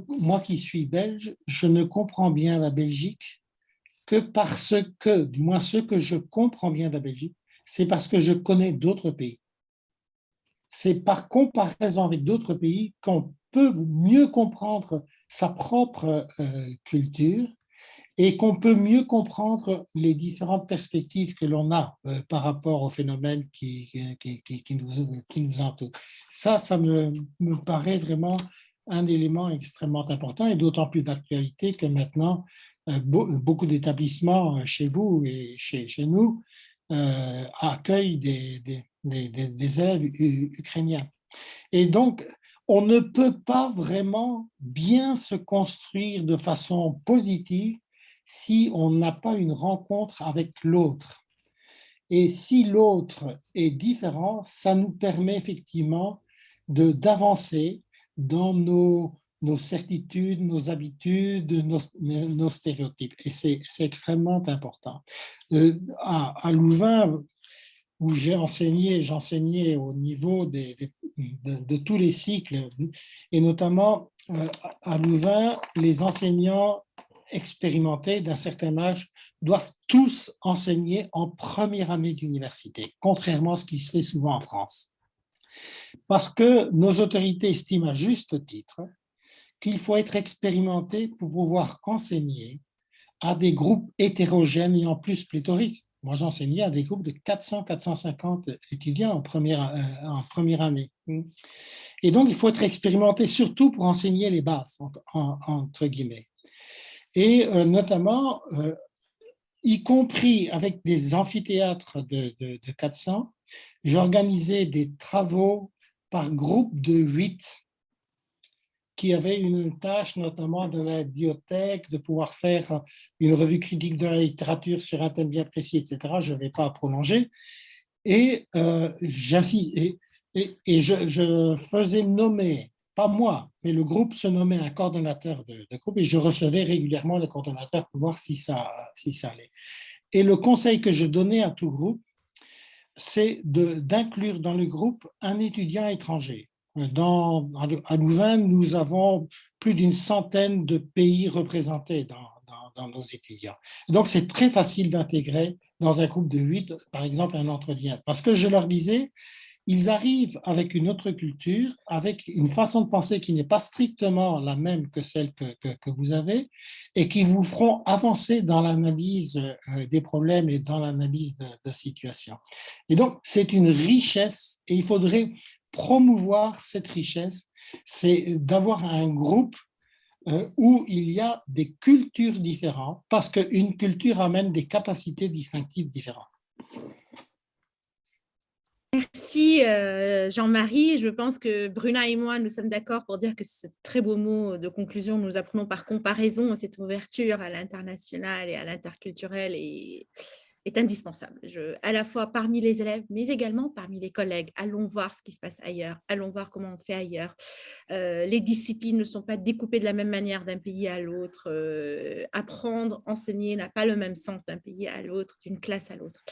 [SPEAKER 2] Moi qui suis belge, je ne comprends bien la Belgique que parce que, du moins ce que je comprends bien de la Belgique, c'est parce que je connais d'autres pays. C'est par comparaison avec d'autres pays qu'on peut mieux comprendre sa propre culture et qu'on peut mieux comprendre les différentes perspectives que l'on a par rapport aux phénomènes qui nous entourent. Ça me paraît vraiment un élément extrêmement important et d'autant plus d'actualité que maintenant, beaucoup d'établissements chez vous et chez nous accueillent des élèves ukrainiens. Et donc, on ne peut pas vraiment bien se construire de façon positive si on n'a pas une rencontre avec l'autre. Et si l'autre est différent, ça nous permet effectivement d'avancer dans nos certitudes, nos habitudes, nos stéréotypes. Et c'est extrêmement important. À Louvain, où j'enseignais au niveau de tous les cycles, et notamment à Louvain, les enseignants expérimentés d'un certain âge doivent tous enseigner en première année d'université, contrairement à ce qui se fait souvent en France. Parce que nos autorités estiment à juste titre qu'il faut être expérimenté pour pouvoir enseigner à des groupes hétérogènes et en plus pléthoriques. Moi, j'enseignais à des groupes de 400-450 étudiants en première année. Et donc, il faut être expérimenté surtout pour enseigner les bases, entre guillemets. Et notamment, y compris avec des amphithéâtres de 400, j'organisais des travaux par groupe de 8 qui avaient une tâche notamment de la bibliothèque, de pouvoir faire une revue critique de la littérature sur un thème bien précis, etc. Je ne vais pas prolonger. Et je faisais nommer, pas moi, mais le groupe se nommait un coordonnateur de groupe et je recevais régulièrement le coordonnateur pour voir si ça allait. Et le conseil que je donnais à tout groupe, c'est d'inclure dans le groupe un étudiant étranger. À Louvain, nous avons plus d'une centaine de pays représentés dans nos étudiants. Donc, c'est très facile d'intégrer dans un groupe de 8, par exemple, un entretien. Parce que je leur disais, ils arrivent avec une autre culture, avec une façon de penser qui n'est pas strictement la même que celle que vous avez et qui vous feront avancer dans l'analyse des problèmes et dans l'analyse de situation. Et donc, c'est une richesse et il faudrait promouvoir cette richesse, c'est d'avoir un groupe où il y a des cultures différentes parce qu'une culture amène des capacités distinctives différentes.
[SPEAKER 1] Merci Jean-Marie. Je pense que Bruna et moi, nous sommes d'accord pour dire que ce très beau mot de conclusion, nous apprenons par comparaison cette ouverture à l'international et à l'interculturel est indispensable, à la fois parmi les élèves, mais également parmi les collègues. Allons voir ce qui se passe ailleurs, allons voir comment on fait ailleurs. Les disciplines ne sont pas découpées de la même manière d'un pays à l'autre. Apprendre, enseigner n'a pas le même sens d'un pays à l'autre, d'une classe à l'autre.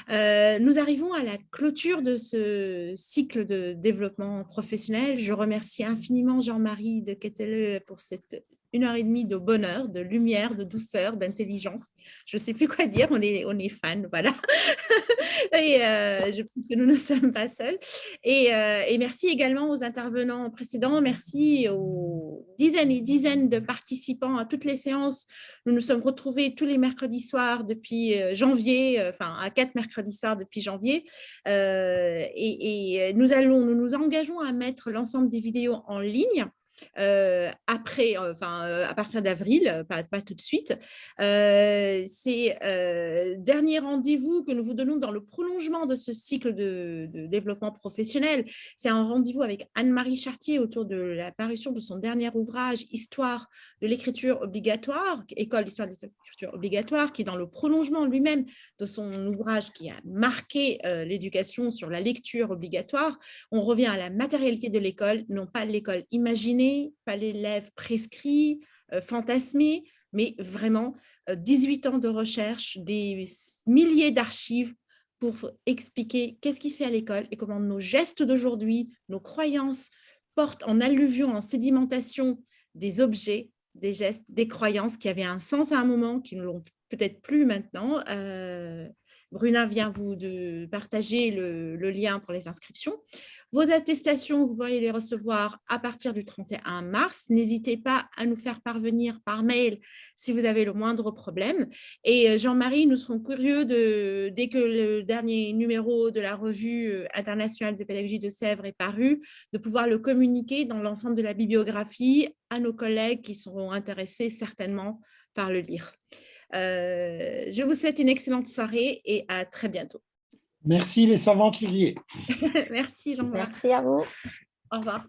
[SPEAKER 1] Nous arrivons à la clôture de ce cycle de développement professionnel. Je remercie infiniment Jean-Marie de Ketteleu pour cette 1h30 de bonheur, de lumière, de douceur, d'intelligence. Je ne sais plus quoi dire, on est fans, voilà. Et je pense que nous ne sommes pas seuls. Et merci également aux intervenants précédents. Merci aux dizaines et dizaines de participants à toutes les séances. Nous nous sommes retrouvés tous les mercredis soirs depuis janvier, à 4 mercredis soirs depuis janvier. Et nous nous engageons à mettre l'ensemble des vidéos en ligne. À partir d'avril, pas tout de suite. C'est dernier rendez-vous que nous vous donnons dans le prolongement de ce cycle de développement professionnel. C'est un rendez-vous avec Anne-Marie Chartier autour de la parution de son dernier ouvrage Histoire de l'écriture obligatoire, École d'histoire de l'écriture obligatoire, qui est dans le prolongement lui-même de son ouvrage qui a marqué l'éducation sur la lecture obligatoire. On revient à la matérialité de l'école, non pas l'école imaginée, pas l'élève prescrit, fantasmé, mais vraiment 18 ans de recherche, des milliers d'archives pour expliquer qu'est-ce qui se fait à l'école et comment nos gestes d'aujourd'hui, nos croyances portent en alluvion, en sédimentation des objets, des gestes, des croyances qui avaient un sens à un moment, qui ne l'ont peut-être plus maintenant. Bruna vient vous de partager le lien pour les inscriptions. Vos attestations, vous pourrez les recevoir à partir du 31 mars. N'hésitez pas à nous faire parvenir par mail si vous avez le moindre problème. Et Jean-Marie, nous serons curieux, dès que le dernier numéro de la revue internationale de pédagogie de Sèvres est paru, de pouvoir le communiquer dans l'ensemble de la bibliographie à nos collègues qui seront intéressés certainement par le lire. Je vous souhaite une excellente soirée et à très bientôt.
[SPEAKER 2] Merci les aventuriers.
[SPEAKER 1] Merci Jean-Marc.
[SPEAKER 3] Merci à vous.
[SPEAKER 1] Au revoir.